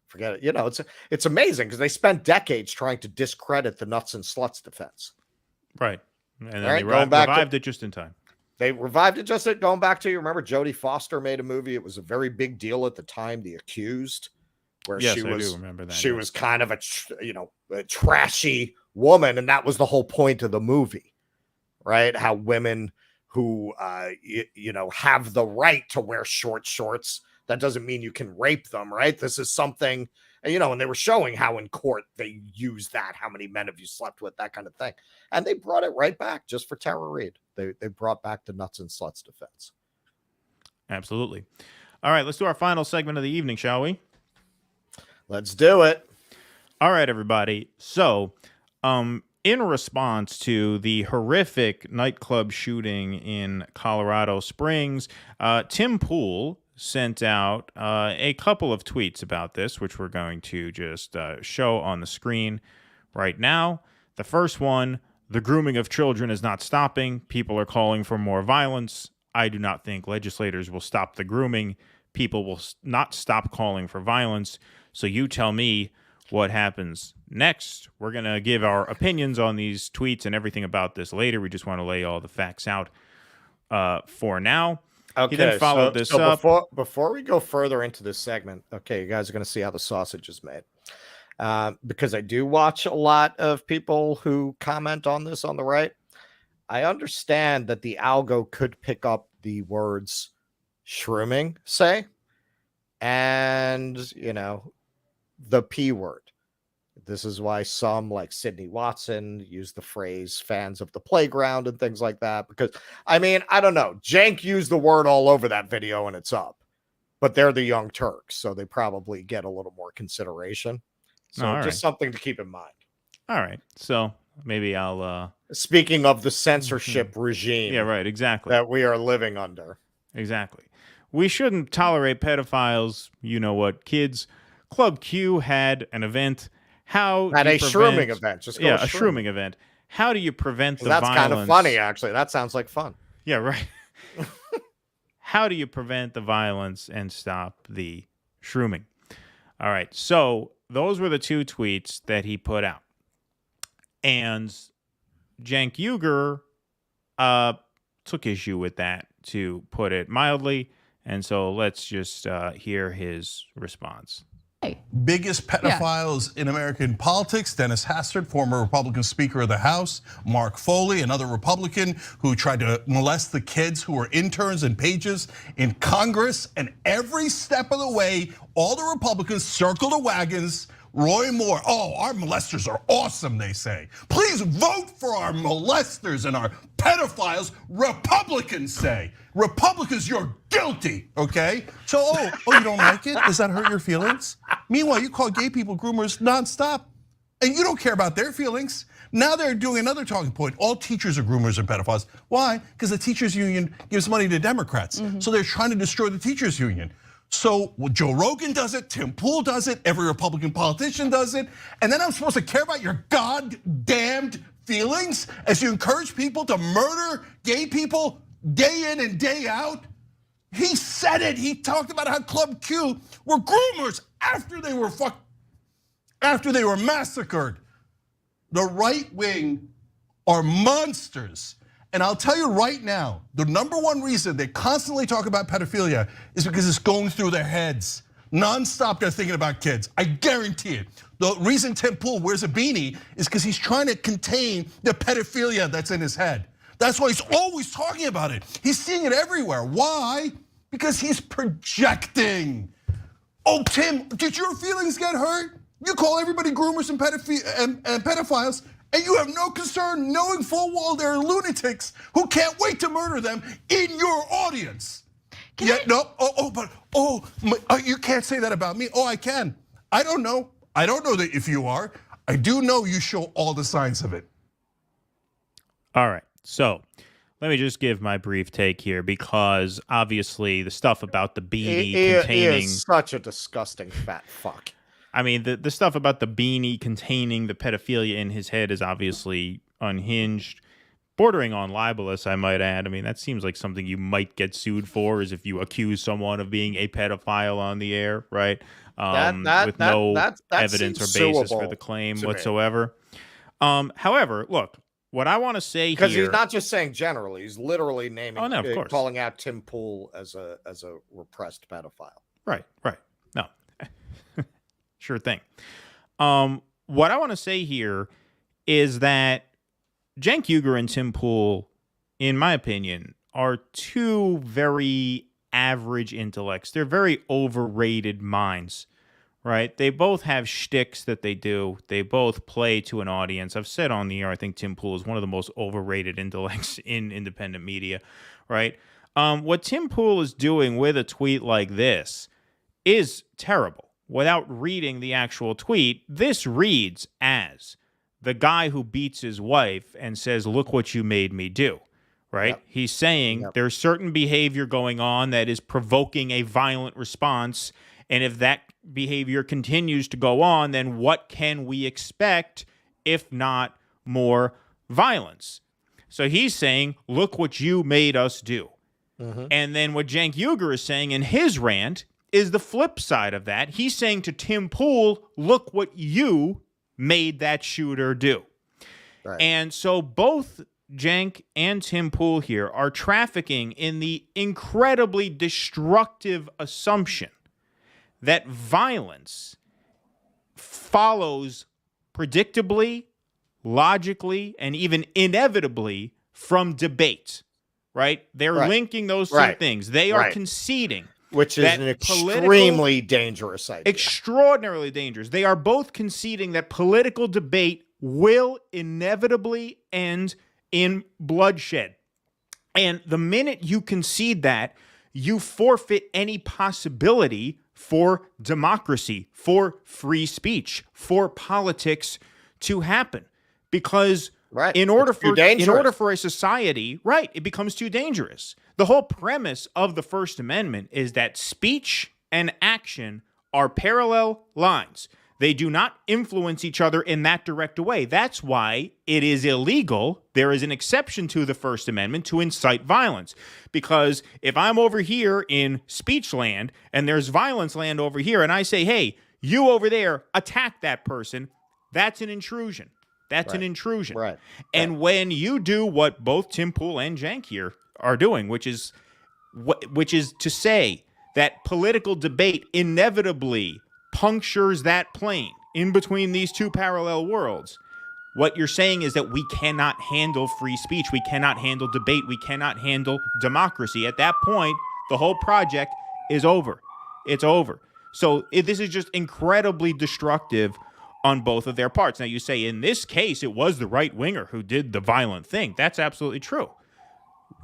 forget it. It's amazing because they spent decades trying to discredit the nuts and sluts defense. Right. And then they revived it just in time. They revived it going back to, you remember Jodie Foster made a movie. It was a very big deal at the time, The Accused, where I do remember that. She was kind of a trashy woman, and that was the whole point of the movie, right? How women who, have the right to wear short shorts, that doesn't mean you can rape them, right? This is something, and they were showing how in court they use that. How many men have you slept with? That kind of thing. And they brought it right back just for Tara Reid. They brought back the nuts and sluts defense. Absolutely. All right, let's do our final segment of the evening, shall we? Let's do it. All right, everybody. So, in response to the horrific nightclub shooting in Colorado Springs, Tim Pool sent out a couple of tweets about this, which we're going to just show on the screen right now. The first one, the grooming of children is not stopping. People are calling for more violence. I do not think legislators will stop the grooming. People will not stop calling for violence. So you tell me what happens next. We're going to give our opinions on these tweets and everything about this later. We just want to lay all the facts out for now. He then followed this up. Before we go further into this segment, okay, you guys are going to see how the sausage is made. Because I do watch a lot of people who comment on this on the right. I understand that the algo could pick up the words shrooming, say, and, the P word. This is why some, like Sydney Watson, use the phrase fans of the playground and things like that. Because, I don't know. Cenk used the word all over that video and it's up. But they're the Young Turks, so they probably get a little more consideration. So just something to keep in mind. All right. So maybe I'll... Speaking of the censorship regime. Yeah, right. Exactly. That we are living under. Exactly. We shouldn't tolerate pedophiles. You know what, kids? Club Q had an event. At a shrooming event. Just go a shrooming event. How do you prevent the violence? That's kind of funny, actually. That sounds like fun. Yeah, right. How do you prevent the violence and stop the shrooming? All right. So those were the two tweets that he put out. And Cenk Uygur took issue with that, to put it mildly. And so let's just hear his response. Biggest pedophiles in American politics: Dennis Hastert, former Republican Speaker of the House; Mark Foley, another Republican who tried to molest the kids who were interns and pages in Congress. And every step of the way, all the Republicans circle the wagons. Roy Moore, our molesters are awesome, they say. Please vote for our molesters and our pedophiles, Republicans say. Republicans, you're guilty, okay? So, you don't like it? Does that hurt your feelings? Meanwhile, you call gay people groomers nonstop, and you don't care about their feelings. Now they're doing another talking point. All teachers are groomers and pedophiles. Why? Because the teachers union gives money to Democrats. So they're trying to destroy the teachers union. So Joe Rogan does it, Tim Pool does it, every Republican politician does it, and then I'm supposed to care about your goddamned feelings as you encourage people to murder gay people day in and day out? He said it. He talked about how Club Q were groomers after they were massacred. The right wing are monsters. And I'll tell you right now, the number one reason they constantly talk about pedophilia is because it's going through their heads. Nonstop, they're thinking about kids. I guarantee it. The reason Tim Pool wears a beanie is because he's trying to contain the pedophilia that's in his head. That's why he's always talking about it. He's seeing it everywhere. Why? Because he's projecting. Oh, Tim, did your feelings get hurt? You call everybody groomers and pedophiles, and you have no concern knowing full well there are lunatics who can't wait to murder them in your audience. You can't say that about me. Oh, I can. I don't know. I don't know that if you are. I do know you show all the signs of it. All right. So let me just give my brief take here, because obviously the stuff about the beanie containing... He is such a disgusting fat fuck. I mean, the stuff about the beanie containing the pedophilia in his head is obviously unhinged, bordering on libelous, I might add. I mean, that seems like something you might get sued for, is if you accuse someone of being a pedophile on the air, right? With no evidence or basis for the claim whatsoever. However, look, what I want to say here... Because he's not just saying generally, he's literally naming, of course, calling out Tim Pool as a repressed pedophile. Right. No. Sure thing. What I want to say here is that Cenk Uygur and Tim Pool, in my opinion, are two very average intellects. They're very overrated minds, right? They both have shticks that they do. They both play to an audience. I've said on the air, I think Tim Pool is one of the most overrated intellects in independent media, right? What Tim Pool is doing with a tweet like this is terrible. Without reading the actual tweet, this reads as the guy who beats his wife and says, "Look what you made me do," right? Yep. He's saying there's certain behavior going on that is provoking a violent response, and if that behavior continues to go on, then what can we expect if not more violence? So he's saying, "Look what you made us do." Mm-hmm. And then what Cenk Uygur is saying in his rant is the flip side of that. He's saying to Tim Pool, "Look what you made that shooter do." Right. And so both Cenk and Tim Pool here are trafficking in the incredibly destructive assumption that violence follows predictably, logically, and even inevitably from debate, right? They're linking those two things. They are conceding. Which is an extremely dangerous idea. Extraordinarily dangerous. They are both conceding that political debate will inevitably end in bloodshed. And the minute you concede that, you forfeit any possibility for democracy, for free speech, for politics to happen. Because in order for a society, it becomes too dangerous. The whole premise of the First Amendment is that speech and action are parallel lines. They do not influence each other in that direct way. That's why it is illegal. There is an exception to the First Amendment to incite violence. Because if I'm over here in speech land and there's violence land over here and I say, hey, you over there, attack that person, that's an intrusion. That's an intrusion. And when you do what both Tim Pool and Cenk here are doing, which is to say that political debate inevitably punctures that plane in between these two parallel worlds, what you're saying is that we cannot handle free speech, we cannot handle debate, we cannot handle democracy. At that point, the whole project is over. It's over. So this is just incredibly destructive on both of their parts. Now, you say in this case, it was the right winger who did the violent thing. That's absolutely true.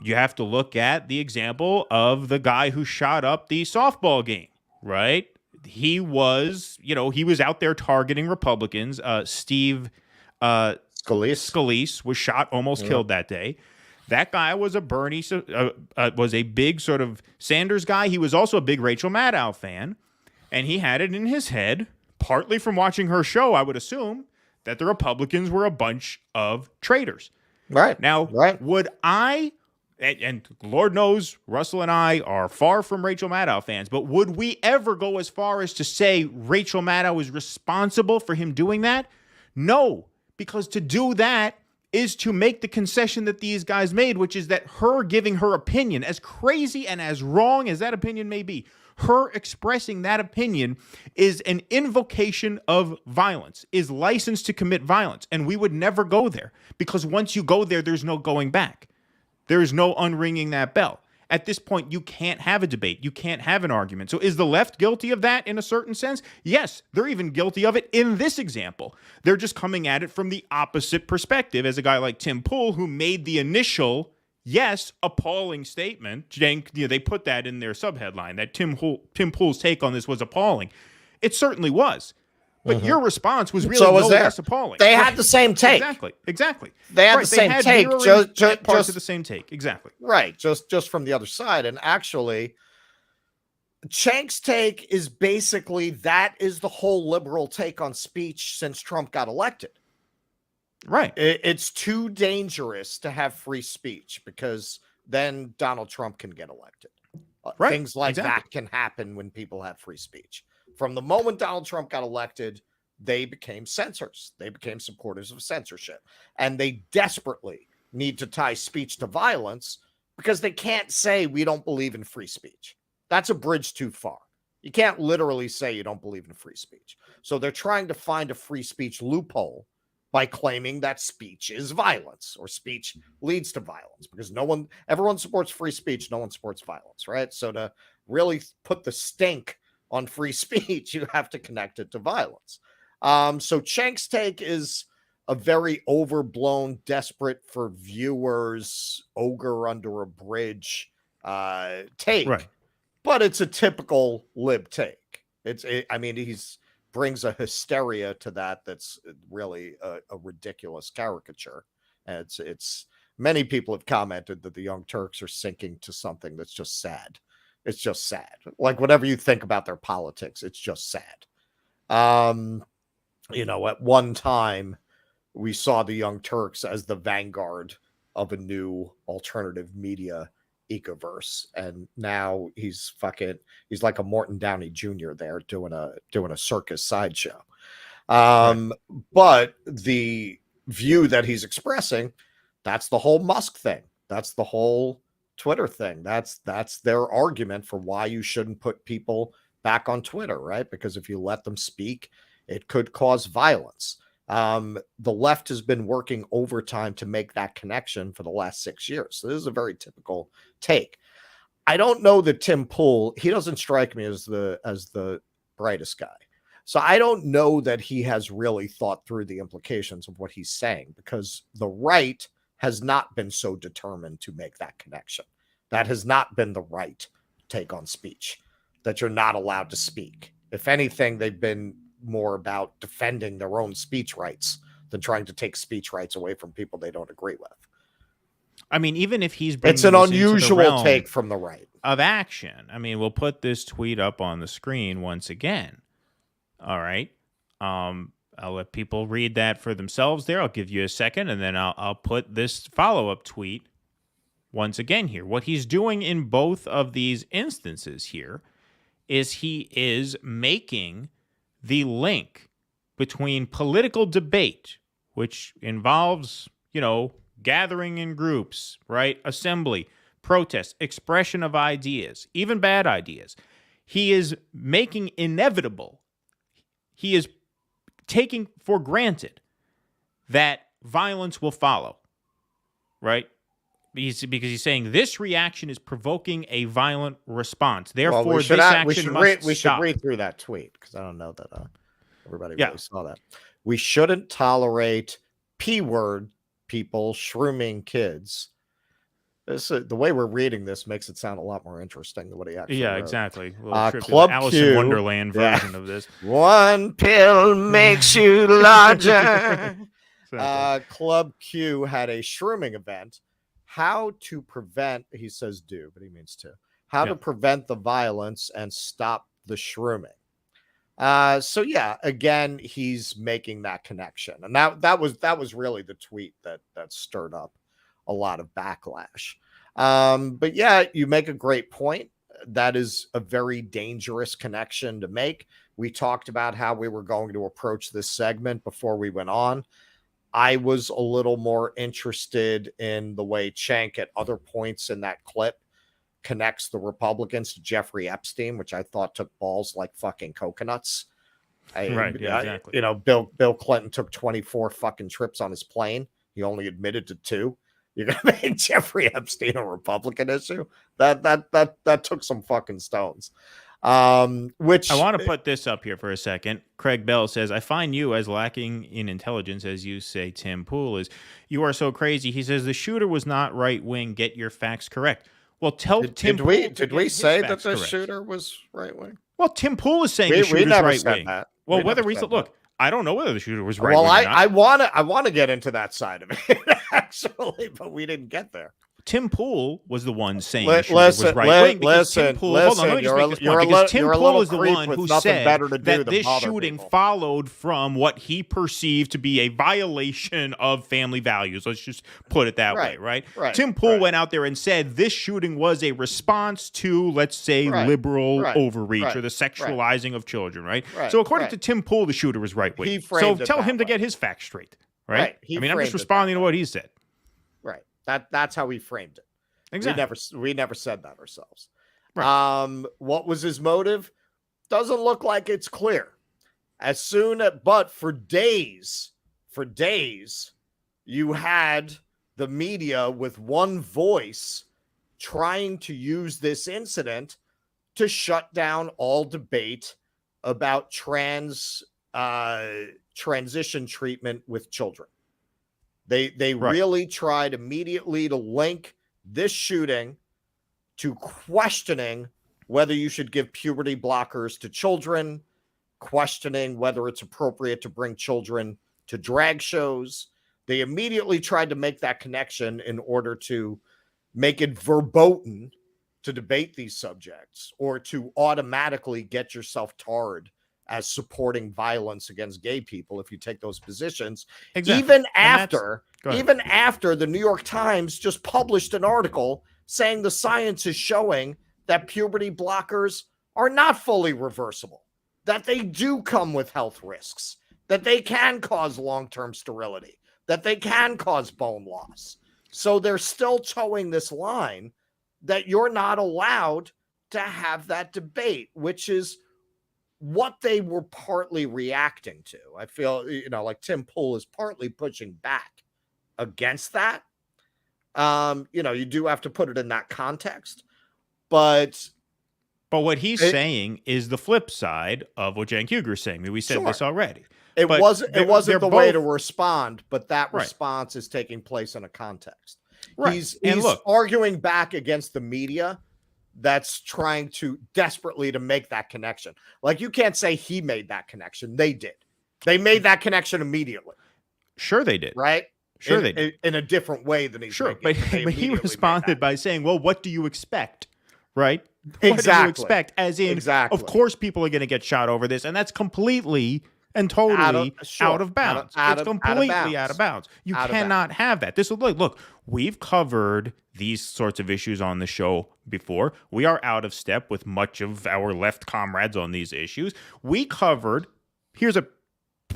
You have to look at the example of the guy who shot up the softball game, right? He was out there targeting Republicans. Steve Scalise was shot, almost killed that day. That guy was a was a big sort of Sanders guy. He was also a big Rachel Maddow fan, and he had it in his head, partly from watching her show, I would assume, that the Republicans were a bunch of traitors. Would I, and Lord knows Russell and I are far from Rachel Maddow fans, but would we ever go as far as to say Rachel Maddow is responsible for him doing that? No, because to do that is to make the concession that these guys made, which is that her giving her opinion, as crazy and as wrong as that opinion may be, her expressing that opinion is an invocation of violence, is licensed to commit violence. And we would never go there, because once you go there, there's no going back. There's no unringing that bell. At this point, you can't have a debate. You can't have an argument. So is the left guilty of that in a certain sense? Yes, they're even guilty of it in this example. They're just coming at it from the opposite perspective, as a guy like Tim Pool, who made the initial, yes, appalling statement. They put that in their subheadline, that Tim Pool's take on this was appalling. It certainly was. But your response was really less appalling. They had the same take. Exactly. They had the same take. Just parts of the same take. Exactly. Right. Just from the other side. And actually, Cenk's take is basically that is the whole liberal take on speech since Trump got elected. Right. It's too dangerous to have free speech because then Donald Trump can get elected. Things like that can happen when people have free speech. From the moment Donald Trump got elected, they became censors. They became supporters of censorship. And they desperately need to tie speech to violence because they can't say we don't believe in free speech. That's a bridge too far. You can't literally say you don't believe in free speech. So they're trying to find a free speech loophole by claiming that speech is violence or speech leads to violence, because everyone supports free speech. No one supports violence, right? So to really put the stink on free speech, you have to connect it to violence. So Cenk's take is a very overblown, desperate for viewers, ogre under a bridge take. Right. But it's a typical lib take. He's brings a hysteria to that's really a ridiculous caricature. And it's many people have commented that the Young Turks are sinking to something that's just sad. It's just sad. Like, whatever you think about their politics, it's just sad. At one time, we saw the Young Turks as the vanguard of a new alternative media ecoverse, and now he's like a Morton Downey Jr. there doing a circus sideshow. But the view that he's expressing That's the whole Musk thing. That's the whole Twitter thing. That's their argument for why you shouldn't put people back on Twitter, right? Because if you let them speak, it could cause violence. The left has been working overtime to make that connection for the last 6 years. So this is a very typical take. I don't know that Tim Pool, he doesn't strike me as the brightest guy. So I don't know that he has really thought through the implications of what he's saying, because the right has not been so determined to make that connection. That has not been the right take on speech, that you're not allowed to speak. If anything, they've been more about defending their own speech rights than trying to take speech rights away from people they don't agree with. I mean, even if he's bringing it's an this into the unusual realm take from the right of action. I mean, we'll put this tweet up on the screen once again. All right. I'll let people read that for themselves there. I'll give you a second, and then I'll put this follow-up tweet once again here. What he's doing in both of these instances here is he is making the link between political debate, which involves, gathering in groups, right? Assembly, protest, expression of ideas, even bad ideas. He is making inevitable. He is taking for granted that violence will follow, right? Because he's saying this reaction is provoking a violent response. Therefore, this action must stop. We should read through that tweet, because I don't know that everybody really saw that. We shouldn't tolerate P-word people shrooming kids. The way we're reading this makes it sound a lot more interesting than what he actually wrote. Exactly. Club Alice Q, in Wonderland version of this. One pill makes you larger. Club Q had a shrooming event. How to prevent, he says do, but he means how to prevent the violence and stop the shrooming. So again, he's making that connection. And that was really the tweet that stirred up a lot of backlash. But you make a great point. That is a very dangerous connection to make. We talked about how we were going to approach this segment before we went on. I was a little more interested in the way Cenk at other points in that clip connects the Republicans to Jeffrey Epstein, which I thought took balls like fucking coconuts. Exactly. Bill Clinton took 24 fucking trips on his plane. He only admitted to 2. You're gonna make Jeffrey Epstein a Republican issue? That took some fucking stones. Which I want to put this up here for a second. Craig Bell says, I find you as lacking in intelligence as you say Tim Pool is. You are so crazy. He says the shooter was not right wing. Get your facts correct. Well, tell Tim Pool. Did we say that the shooter was right wing? Well, Tim Pool is saying the shooter's right wing. Well, whether we look, I don't know whether the shooter was right wing. Well, I want to get into that side of it actually, but we didn't get there. Tim Pool was the one saying the shooter was right wing. Listen, hold on, let me just make this point. Because Tim Pool is the one who said that this shooting followed from what he perceived to be a violation of family values. Let's just put it that way, right? Tim Pool went out there and said this shooting was a response to, let's say, liberal overreach or the sexualizing of children, right? So according to Tim Pool, the shooter was right wing. So tell him to get his facts straight, right? I mean, I'm just responding to what he said. Right. That's how he framed it. Exactly. We never said that ourselves. Right. What was his motive? Doesn't look like it's clear. But for days, you had the media with one voice trying to use this incident to shut down all debate about transition treatment with children. They really tried immediately to link this shooting to questioning whether you should give puberty blockers to children, questioning whether it's appropriate to bring children to drag shows. They immediately tried to make that connection in order to make it verboten to debate these subjects or to automatically get yourself tarred as supporting violence against gay people if you take those positions. Exactly. Even after the New York Times just published an article saying the science is showing that puberty blockers are not fully reversible, that they do come with health risks, that they can cause long-term sterility, that they can cause bone loss. So they're still towing this line that you're not allowed to have that debate, which is what they were partly reacting to. I feel, like Tim Pool is partly pushing back against that. You do have to put it in that context, but what he's saying is the flip side of what Cenk Uygur is saying. We said this already. It wasn't the way to respond, but that response is taking place in a context. Right. He's arguing back against the media that's trying to desperately to make that connection. Like, you can't say he made that connection. They did. They made that connection immediately. Sure they did. Right? Sure they did. In a different way than he's sure, but he responded by saying, well, what do you expect? Right? Exactly. What do you expect? As in, of course people are going to get shot over this, and that's completely and totally out of bounds. It's completely out of bounds. You cannot have that. This will look, we've covered these sorts of issues on the show before. We are out of step with much of our left comrades on these issues. We covered, here's a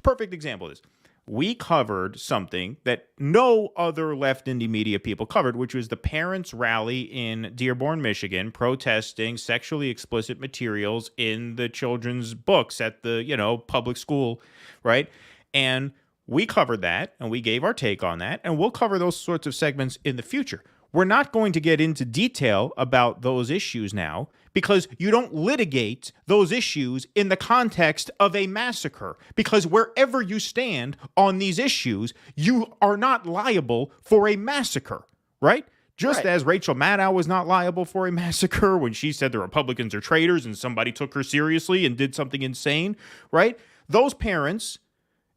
perfect example of this. We covered something that no other left indie media people covered, which was the parents' rally in Dearborn, Michigan, protesting sexually explicit materials in the children's books at the, public school, right? And we covered that, and we gave our take on that, and we'll cover those sorts of segments in the future. We're not going to get into detail about those issues now because you don't litigate those issues in the context of a massacre. Because wherever you stand on these issues, you are not liable for a massacre, right? Just as Rachel Maddow was not liable for a massacre when she said the Republicans are traitors and somebody took her seriously and did something insane, right? Those parents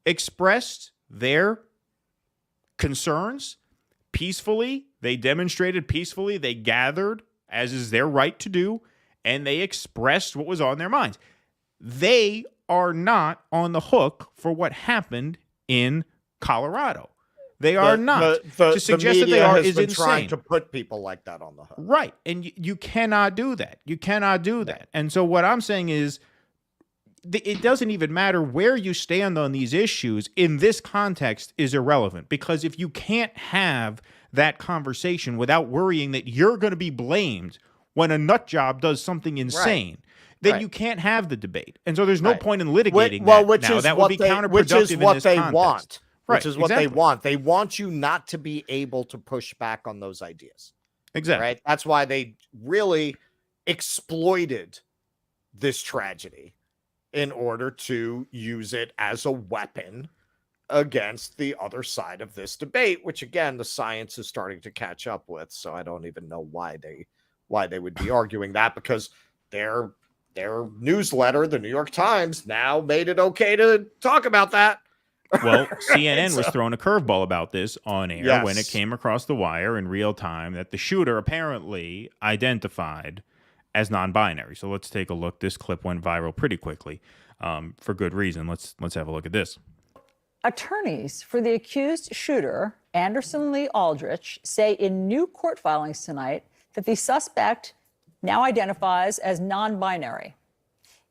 expressed their concerns peacefully. They demonstrated peacefully. They gathered, as is their right to do, and they expressed what was on their minds. They are not on the hook for what happened in Colorado. They are not. To suggest that they are is insane. Trying to put people like that on the hook. Right. And you cannot do that. You cannot do that. And so what I'm saying is, it doesn't even matter where you stand on these issues in this context is irrelevant, because if you can't have that conversation without worrying that you're going to be blamed when a nut job does something insane, then you can't have the debate. And so there's no point in litigating that would be counterproductive which is in what this they context. want. Right, which is what they want. They want you not to be able to push back on those ideas. Exactly. Right? That's why they really exploited this tragedy in order to use it as a weapon against the other side of this debate, which again, the science is starting to catch up with. So I don't even know why they would be arguing that, because their newsletter, the New York Times, now made it okay to talk about that. Well, CNN was throwing a curveball about this on air when it came across the wire in real time that the shooter apparently identified as non-binary. So let's take a look. This clip went viral pretty quickly for good reason. Let's have a look at this. Attorneys for the accused shooter, Anderson Lee Aldrich, say in new court filings tonight that the suspect now identifies as non-binary.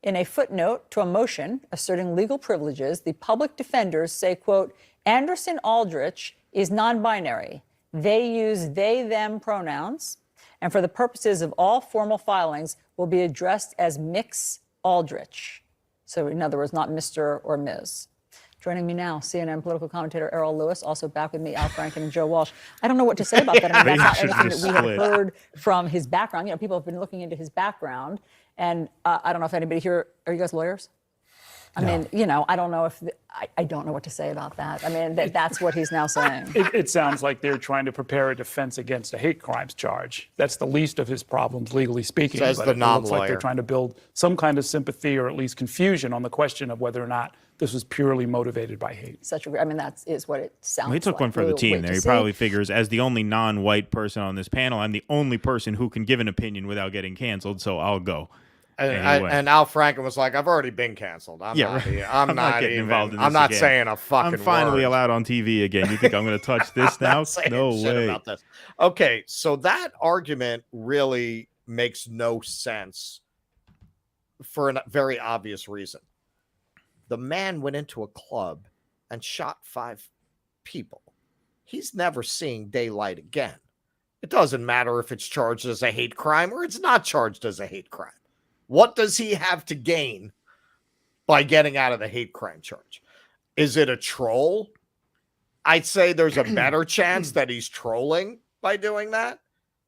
In a footnote to a motion asserting legal privileges, the public defenders say, quote, Anderson Aldrich is non-binary. They use they, them pronouns, and for the purposes of all formal filings will be addressed as Mix Aldrich. So in other words, not Mr. or Ms. Joining me now, CNN political commentator Errol Lewis, also back with me, Al Franken and Joe Walsh. I don't know what to say about that. I mean, that's not anything that we have heard from his background. You know, people have been looking into his background, and I don't know if anybody here, are you guys lawyers? I mean, you know, I don't know if, I don't know what to say about that. I mean, that's what he's now saying. It sounds like they're trying to prepare a defense against a hate crimes charge. That's the least of his problems, legally speaking. Says but the it looks non-lawyer. like they're trying to build some kind of sympathy or at least confusion on the question of whether or not this was purely motivated by hate. I mean, that is what it sounds like. Well, he took one for the team there. He probably figures, as the only non-white person on this panel, I'm the only person who can give an opinion without getting canceled, so I'll go. And Al Franken was like, I've already been canceled. I'm not getting involved in this. I'm not saying a fucking I'm finally word. allowed on TV again. You think I'm going to touch this now? No way. About this. Okay, so that argument really makes no sense for a very obvious reason. The man went into a club and shot 5 people. he's never seeing daylight again. It doesn't matter if it's charged as a hate crime or it's not charged as a hate crime. What does he have to gain by getting out of the hate crime charge? Is it a troll? I'd say there's a better chance that he's trolling by doing that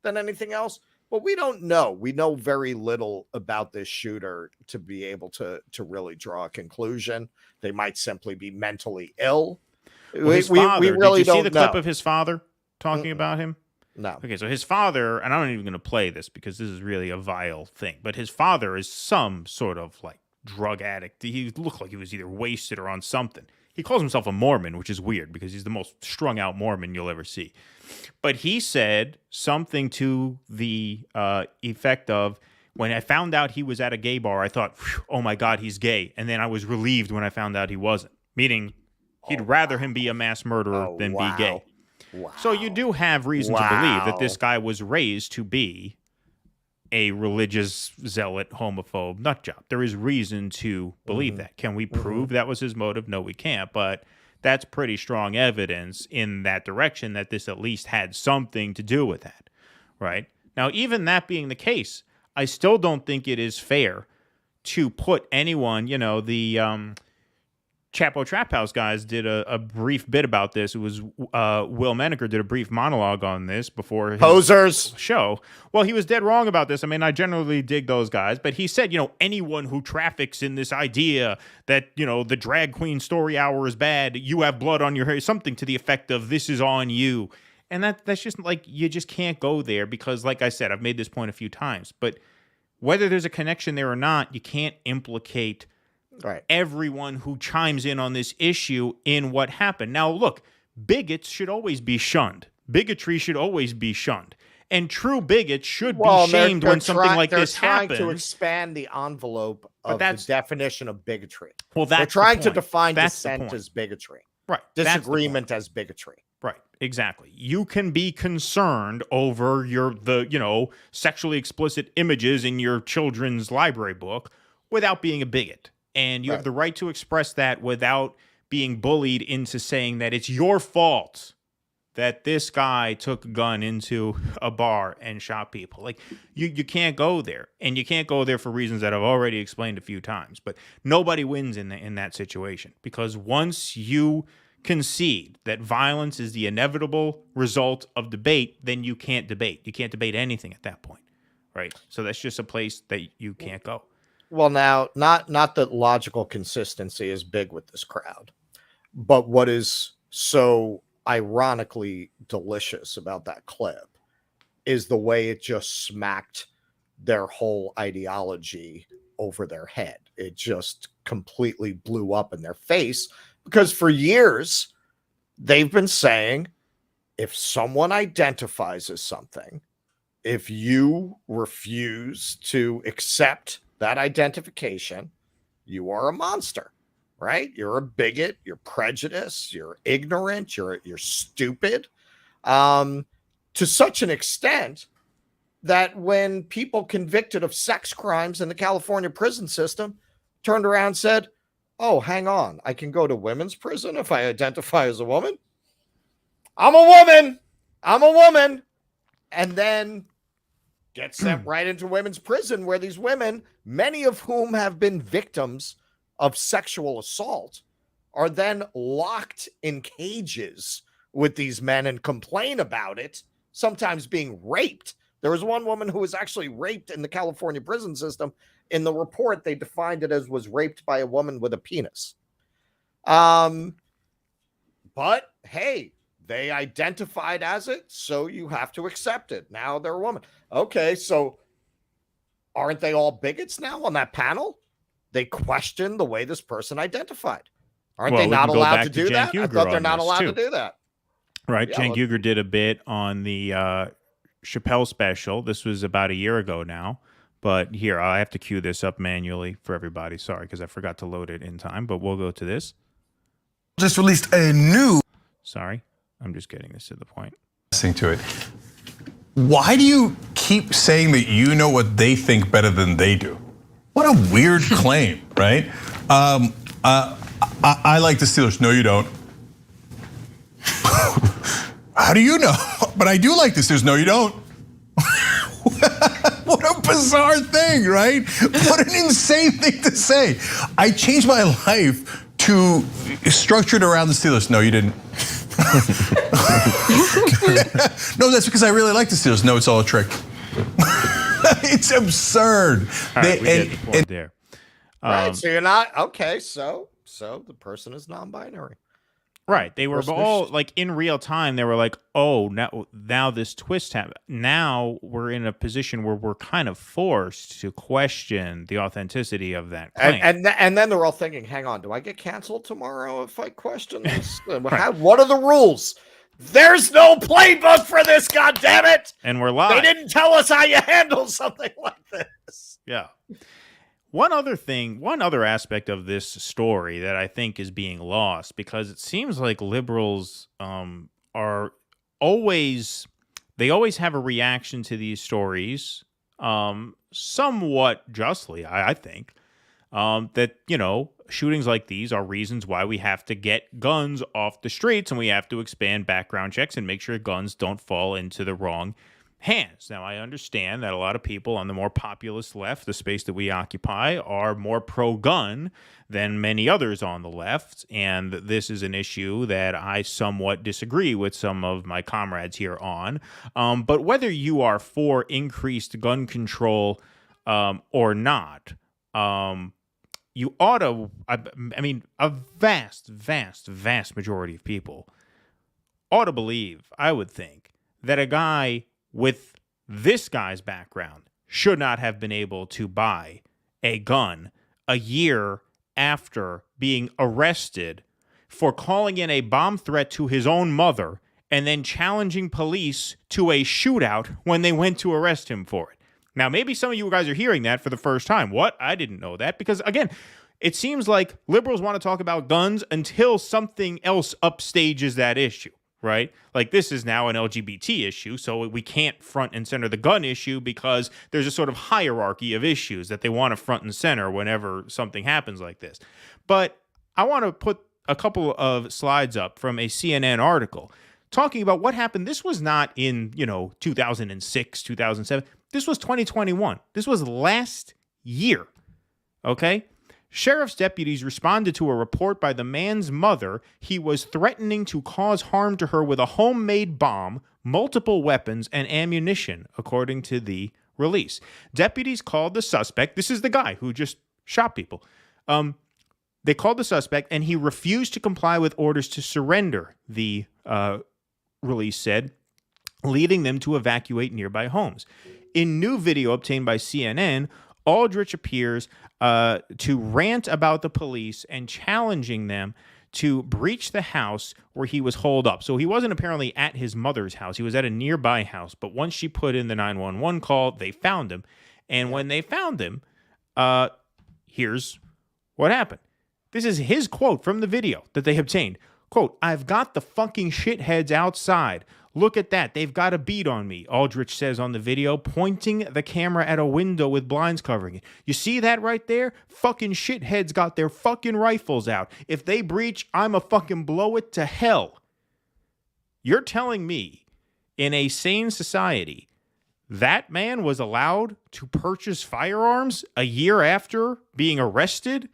than anything else. But we don't know. We know very little about this shooter to be able to really draw a conclusion. They might simply be mentally ill. Well, his father, we really did you see the clip of his father talking about him? No. Okay, so his father, and I'm not even going to play this because this is really a vile thing, but his father is some sort of like drug addict. He looked like he was either wasted or on something. He calls himself a Mormon, which is weird because he's the most strung out Mormon you'll ever see. But he said something to the effect of, when I found out he was at a gay bar, I thought, oh my God, he's gay. And then I was relieved when I found out he wasn't. Meaning he'd rather him be a mass murderer than be gay. Wow. So you do have reason to believe that this guy was raised to be a religious zealot, homophobe nut job. There is reason to believe that. Can we prove that was his motive? No, we can't. But that's pretty strong evidence in that direction that this at least had something to do with that, right? Now, even that being the case, I still don't think it is fair to put anyone, the Chapo Trap House guys did a brief bit about this. It was Will Menaker did a brief monologue on this before his posers show. Well, he was dead wrong about this. I mean, I generally dig those guys, but he said, anyone who traffics in this idea that, the drag queen story hour is bad, you have blood on your hair, something to the effect of this is on you. And that's just like, you just can't go there because, like I said, I've made this point a few times, but whether there's a connection there or not, you can't implicate everyone who chimes in on this issue in what happened. Now, look, bigots should always be shunned. Bigotry should always be shunned. And true bigots should be shamed when something like this happens. They're trying to expand the envelope of the definition of bigotry. Well, they're trying to define dissent as bigotry. Right. Disagreement as bigotry. Right. Exactly. You can be concerned over the sexually explicit images in your children's library book without being a bigot. And you have the right to express that without being bullied into saying that it's your fault that this guy took a gun into a bar and shot people. Like, you can't go there. And you can't go there for reasons that I've already explained a few times. But nobody wins in that situation. Because once you concede that violence is the inevitable result of debate, then you can't debate. You can't debate anything at that point. Right? So that's just a place that you can't go. Well, now, not that logical consistency is big with this crowd, but what is so ironically delicious about that clip is the way it just smacked their whole ideology over their head. It just completely blew up in their face because for years they've been saying, if someone identifies as something, if you refuse to accept that identification, you are a monster, right? You're a bigot, you're prejudiced, you're ignorant, you're stupid, to such an extent that when people convicted of sex crimes in the California prison system turned around and said, oh, hang on, I can go to women's prison if I identify as a woman? I'm a woman. And then get sent right into women's prison where these women, many of whom have been victims of sexual assault, are then locked in cages with these men and complain about it, sometimes being raped. There was one woman who was actually raped in the California prison system. In the report, they defined it as was raped by a woman with a penis. But hey, they identified as it, so you have to accept it. Now they're a woman. Okay, so aren't they all bigots now on that panel? They question the way this person identified. Aren't they not allowed to do that? I thought they're not allowed to do that. Right. Yeah, Cenk Uygur did a bit on the Chappelle special. This was about a year ago now. But here, I have to cue this up manually for everybody. Sorry, because I forgot to load it in time. But we'll go to this. Just released a new... Sorry. I'm just getting this to the point. Listening to it. Why do you keep saying that you know what they think better than they do? What a weird claim, right? I like the Steelers. No, you don't. How do you know? But I do like this. There's no, you don't. What a bizarre thing, right? What an insane thing to say. I changed my life to structured around the Steelers. No, you didn't. No, that's because I really like the Steelers. No, it's all a trick. It's absurd. All right, we get the point there. Right, so you're not okay. So the person is non-binary. Right. They were all like in real time. They were like, oh, now this twist happened. Now we're in a position where we're kind of forced to question the authenticity of that claim. And then they're all thinking, hang on, do I get canceled tomorrow if I question this? What are the rules? There's no playbook for this, goddammit! And we're live. They didn't tell us how you handle something like this. Yeah. One other aspect of this story that I think is being lost, because it seems like liberals are always have a reaction to these stories, somewhat justly, I think, that, shootings like these are reasons why we have to get guns off the streets and we have to expand background checks and make sure guns don't fall into the wrong hands. Now, I understand that a lot of people on the more populist left, the space that we occupy, are more pro-gun than many others on the left, and this is an issue that I somewhat disagree with some of my comrades here on. But whether you are for increased gun control or not, you ought to, I mean, a vast majority of people ought to believe, I would think, that a guy with this guy's background should not have been able to buy a gun a year after being arrested for calling in a bomb threat to his own mother and then challenging police to a shootout when they went to arrest him for it. Now, maybe some of you guys are hearing that for the first time. What? I didn't know that. Because, again, it seems like liberals want to talk about guns until something else upstages that issue. Right? Like, this is now an LGBT issue, so we can't front and center the gun issue because there's a sort of hierarchy of issues that they want to front and center whenever something happens like this. But I want to put a couple of slides up from a CNN article talking about what happened. This was not in, 2006, 2007. This was 2021. This was last year. Okay? Sheriff's deputies responded to a report by the man's mother. He was threatening to cause harm to her with a homemade bomb, multiple weapons, and ammunition, according to the release. Deputies called the suspect. This is the guy who just shot people. They called the suspect, and he refused to comply with orders to surrender, the release said, leading them to evacuate nearby homes. In new video obtained by CNN, Aldrich appears to rant about the police and challenging them to breach the house where he was holed up. So he wasn't apparently at his mother's house. He was at a nearby house. But once she put in the 911 call, they found him. And when they found him, here's what happened. This is his quote from the video that they obtained. Quote, "I've got the fucking shitheads outside. Look at that. They've got a beat on me," Aldrich says on the video, pointing the camera at a window with blinds covering it. "You see that right there? Fucking shitheads got their fucking rifles out. If they breach, I'ma fucking blow it to hell." You're telling me, in a sane society, that man was allowed to purchase firearms a year after being arrested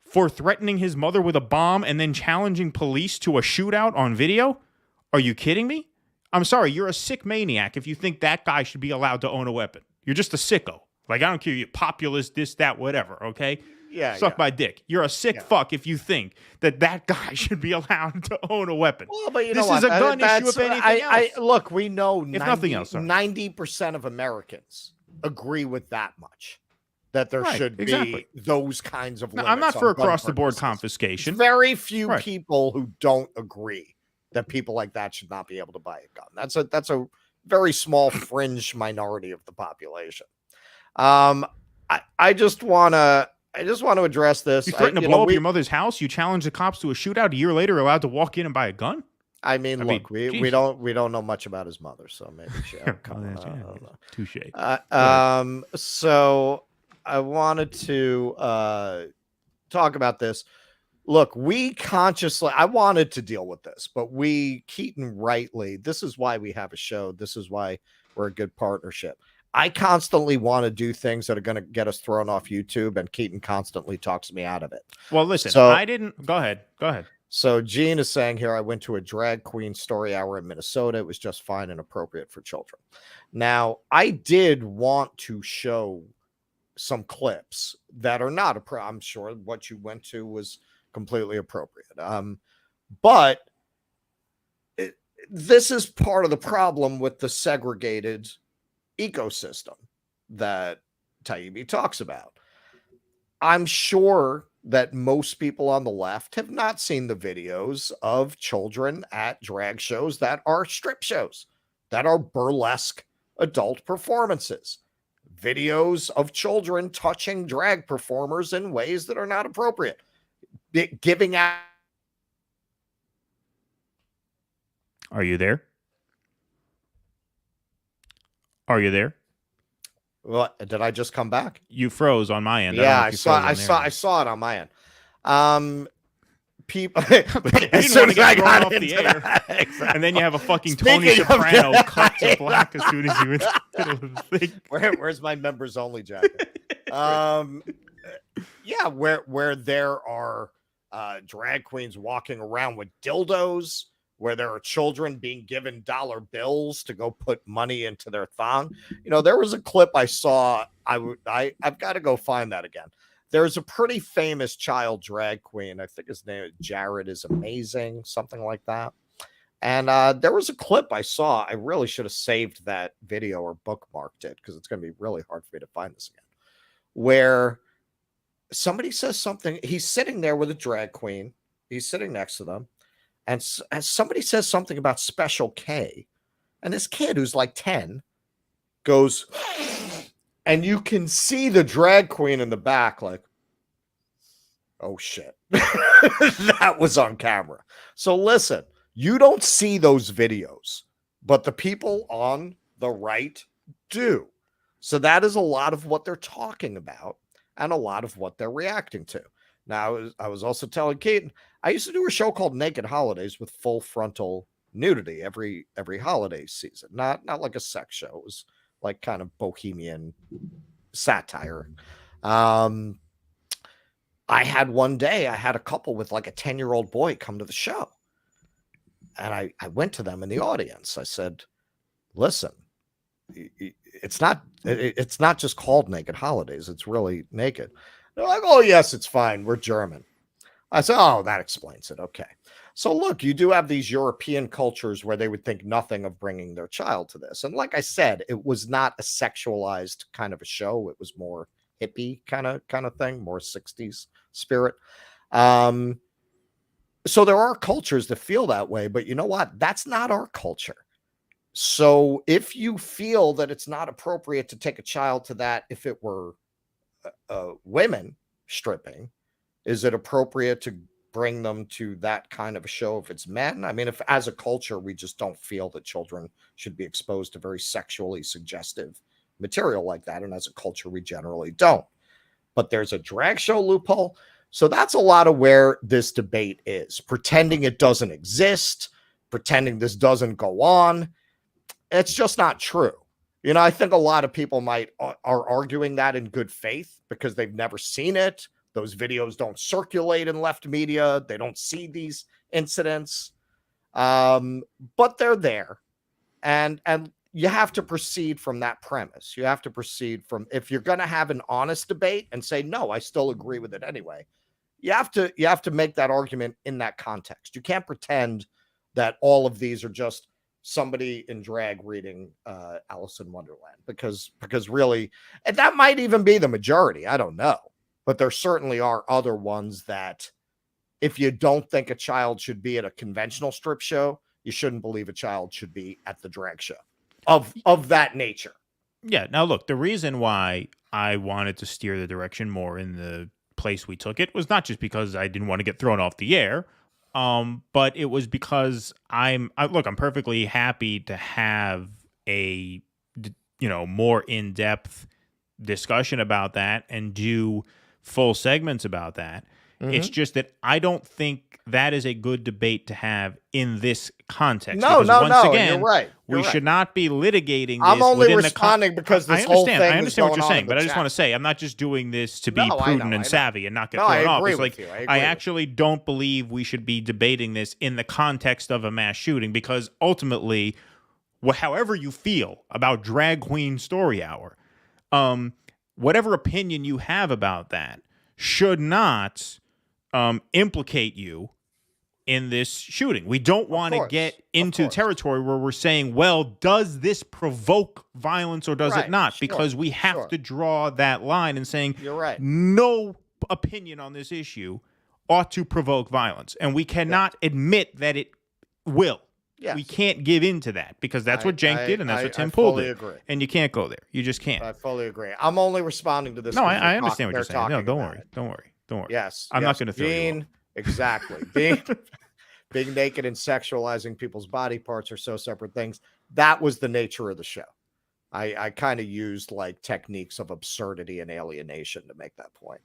for threatening his mother with a bomb and then challenging police to a shootout on video? Are you kidding me? I'm sorry, you're a sick maniac if you think that guy should be allowed to own a weapon. You're just a sicko. Like, I don't care, you populist, this, that, whatever, okay? Yeah. Suck my dick. You're a sick fuck if you think that guy should be allowed to own a weapon. Well, but this is a gun issue if anything else. Look, we know if nothing else, 90% of Americans agree with that much. That there should be those kinds of limits. I'm not for across-the-board confiscation. Very few people who don't agree that people like that should not be able to buy a gun. That's a very small fringe minority of the population. I just want to address this. You threaten to blow up your mother's house. You challenge the cops to a shootout. A year later, you're allowed to walk in and buy a gun. I mean, look, we don't know much about his mother, so maybe she touche. So I wanted to talk about this. Look, we consciously, I wanted to deal with this, but Keaton rightly, this is why we have a show. This is why we're a good partnership. I constantly want to do things that are going to get us thrown off YouTube, and Keaton constantly talks me out of it. Well, listen, So- I didn't. Go ahead. Go ahead. So Gene is saying here, I went to a drag queen story hour in Minnesota. It was just fine and appropriate for children. Now, I did want to show some clips that are not I'm sure what you went to was completely appropriate. But this is part of the problem with the segregated ecosystem that Taibbi talks about. I'm sure that most people on the left have not seen the videos of children at drag shows that are strip shows, that are burlesque adult performances, videos of children touching drag performers in ways that are not appropriate, giving out. Are you there? Are you there? What, did I just come back? You froze on my end. Yeah, I saw it on my end. People, as didn't soon want to as I get thrown got off the into air. that, exactly. And then you have a fucking Tony Speaking of Soprano that, cut to black as soon as you in the middle of the thing. Where's my members only jacket? Yeah, where there are drag queens walking around with dildos, where there are children being given dollar bills to go put money into their thong. You know, there was a clip I saw. I've got to go find that again. There's a pretty famous child drag queen. I think his name is Jared is Amazing, something like that. And there was a clip I saw. I really should have saved that video or bookmarked it, because it's going to be really hard for me to find this again, where somebody says something. He's sitting there with a drag queen. He's sitting next to them. And somebody says something about Special K. And this kid who's like 10 goes, and you can see the drag queen in the back like, oh shit. That was on camera. So listen, you don't see those videos, but the people on the right do. So that is a lot of what they're talking about and a lot of what they're reacting to. Now, I was also telling Keaton, I used to do a show called Naked Holidays with full frontal nudity every holiday season. Not like a sex show. It was like kind of bohemian satire. I had one day, I had a couple with like a 10-year-old boy come to the show. And I went to them in the audience. I said, listen, it's not just called Naked Holidays. It's really naked. They're like, oh, yes, it's fine. We're German. I said, oh, that explains it. Okay. So look, you do have these European cultures where they would think nothing of bringing their child to this. And like I said, it was not a sexualized kind of a show. It was more hippie kind of thing, more 60s spirit. So there are cultures that feel that way, but you know what? That's not our culture. So if you feel that it's not appropriate to take a child to that, if it were women stripping, is it appropriate to bring them to that kind of a show if it's men? I mean, if as a culture we just don't feel that children should be exposed to very sexually suggestive material like that, and as a culture we generally don't. But there's a drag show loophole. So that's a lot of where this debate is, pretending it doesn't exist, pretending this doesn't go on. It's just not true. You know, I think a lot of people are arguing that in good faith because they've never seen it. Those videos don't circulate in left media. They don't see these incidents, but they're there. And you have to proceed from that premise. You have to proceed from, if you're going to have an honest debate and say, no, I still agree with it anyway, you have to make that argument in that context. You can't pretend that all of these are just somebody in drag reading Alice in Wonderland, because really, and that might even be the majority. I don't know, but there certainly are other ones that if you don't think a child should be at a conventional strip show, you shouldn't believe a child should be at the drag show of that nature. Yeah. Now, look, the reason why I wanted to steer the direction more in the place we took it was not just because I didn't want to get thrown off the air. But it was because I'm perfectly happy to have a, more in-depth discussion about that and do full segments about that. It's just that I don't think that is a good debate to have in this context. No, because no, once no. Again, you're right. we should not be litigating this. I'm only within responding because this I whole understand. thing I understand is what you're going on saying, in but the I just want to chat. say I'm not just doing this to be No, I prudent know, and I know. savvy and not get No, I thrown off. agree It's with like you. I agree I with actually don't believe we should be debating this in the context of a mass shooting because ultimately, however you feel about Drag Queen Story Hour, whatever opinion you have about that should not implicate you in this shooting. We don't want to get into territory where we're saying, well, does this provoke violence or does it not? Because we have to draw that line and saying, You're right. no opinion on this issue ought to provoke violence. And we cannot admit that it will. Yes. We can't give into that because that's what Cenk did and that's what Tim Pool fully did. agree. And you can't go there. You just can't. I fully agree. I'm only responding to this. No, 'cause I understand what you're saying. No, talking don't about worry. it. Don't worry. Don't worry. Yes. I'm not going to throw you off. Exactly. Being naked and sexualizing people's body parts are so separate things. That was the nature of the show. I kind of used like techniques of absurdity and alienation to make that point.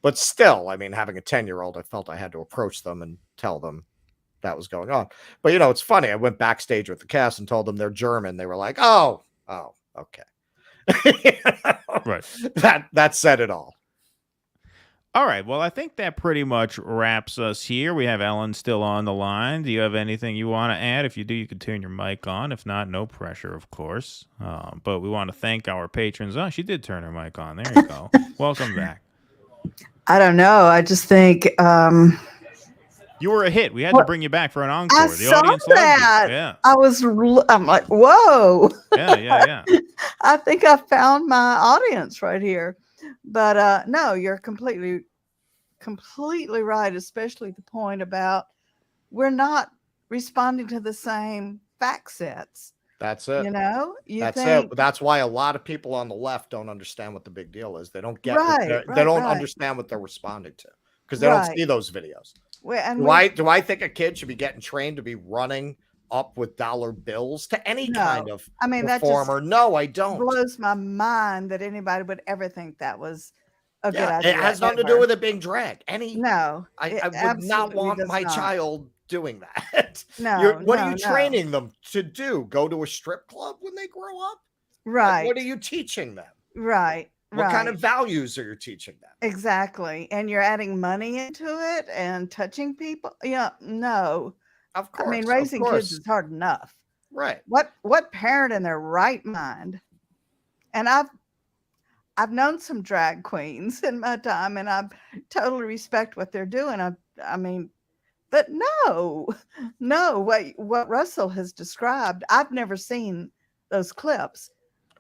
But still, I mean, having a 10-year-old, I felt I had to approach them and tell them that was going on. But, you know, it's funny. I went backstage with the cast and told them they're German. They were like, oh, okay. Right. That said it all. All right. Well, I think that pretty much wraps us here. We have Ellen still on the line. Do you have anything you want to add? If you do, you can turn your mic on. If not, no pressure, of course. But we want to thank our patrons. Oh, she did turn her mic on. There you go. Welcome back. I don't know. I just think you were a hit. We had to bring you back for an encore. I The saw audience that. loved you. Yeah. I'm like, whoa. Yeah. I think I found my audience right here. But no, you're completely right, especially the point about we're not responding to the same fact sets. That's it. You know, That's why a lot of people on the left don't understand what the big deal is. They don't get they don't understand what they're responding to because they don't see those videos. Do I think a kid should be getting trained to be running up with dollar bills to any kind of performer? No, I don't. Blows my mind that anybody would ever think that was a good idea. It has nothing to do with it being drag. I would not want my child doing that. No. What are you training them to do? Go to a strip club when they grow up? Right. Like, what are you teaching them? Right. What kind of values are you teaching them? Exactly. And you're adding money into it and touching people. Yeah, no. Of course. I mean, raising kids is hard enough. Right. What parent in their right mind? And I've known some drag queens in my time, and I totally respect what they're doing. I mean, but no, what Russell has described, I've never seen those clips.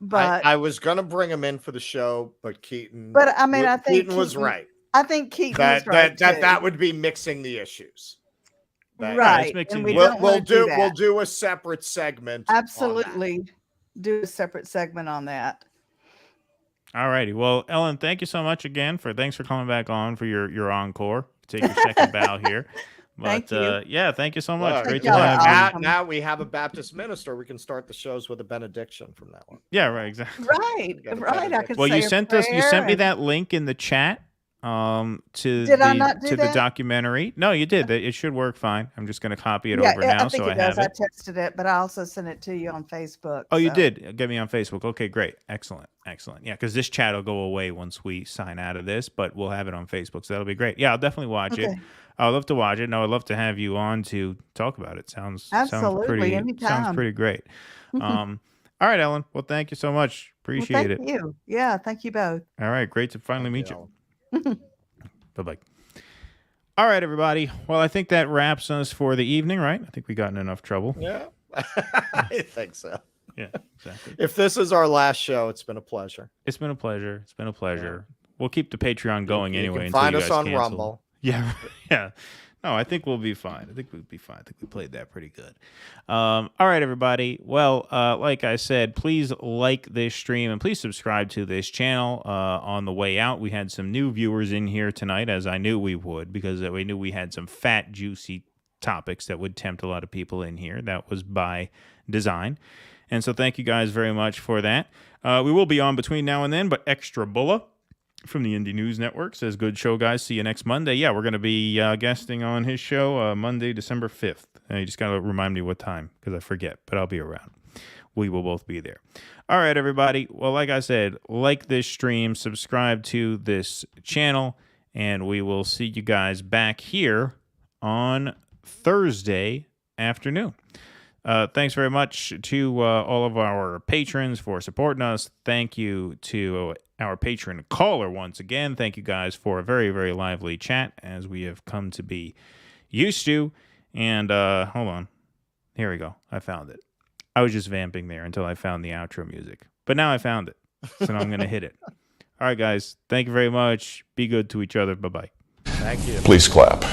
But I was gonna bring him in for the show, but Keaton. But I mean, I think Keaton was right. I think Keaton was right. That would be mixing the issues. Right. And we'll do a separate segment. Absolutely, do a separate segment on that. All righty. Well, Ellen, thank you so much again thanks for coming back on for your encore. Take your second bow here. But thank you. Thank you so much. Great to have you. Now we have a Baptist minister. We can start the shows with a benediction from that one. Yeah, right, exactly. Right. I could well, say you sent me that link in the chat to the documentary. No, you did. It should work fine. I'm just going to copy it over now, I think it does. I texted it, but I also sent it to you on Facebook. Oh, you did? Get me on Facebook. Okay, great. Excellent. Yeah, because this chat will go away once we sign out of this, but we'll have it on Facebook, so that'll be great. Yeah, I'll definitely watch it. I'd love to watch it. No, I'd love to have you on to talk about it. Sounds pretty great. All right, Ellen. Well, thank you so much. Appreciate it. Thank you. Yeah, thank you both. All right, great to finally meet you. Bye-bye. All right, everybody. Well, I think that wraps us for the evening, right? I think we got in enough trouble. Yeah, I think so. Yeah, exactly. If this is our last show, it's been a pleasure. It's been a pleasure. Yeah. We'll keep the Patreon going anyway. You can find us on cancel. Rumble. Yeah. No, I think we'll be fine. I think we played that pretty good. All right, everybody. Well, like I said, please like this stream and please subscribe to this channel. On the way out, we had some new viewers in here tonight, as I knew we would, because we knew we had some fat, juicy topics that would tempt a lot of people in here. That was by design. And so thank you guys very much for that. We will be on between now and then, but extra bulla. from the Indie News Network says, good show, guys. See you next Monday. Yeah, we're going to be guesting on his show Monday, December 5th. You just got to remind me what time because I forget, but I'll be around. We will both be there. All right, everybody. Well, like I said, like this stream, subscribe to this channel, and we will see you guys back here on Thursday afternoon. Thanks very much to all of our patrons for supporting us. Thank you to our patron caller once again. Thank you guys for a very, very lively chat, as we have come to be used to. And hold on. Here we go. I found it. I was just vamping there until I found the outro music. But now I found it. So now I'm going to hit it. All right, guys. Thank you very much. Be good to each other. Bye-bye. Thank you. Please clap.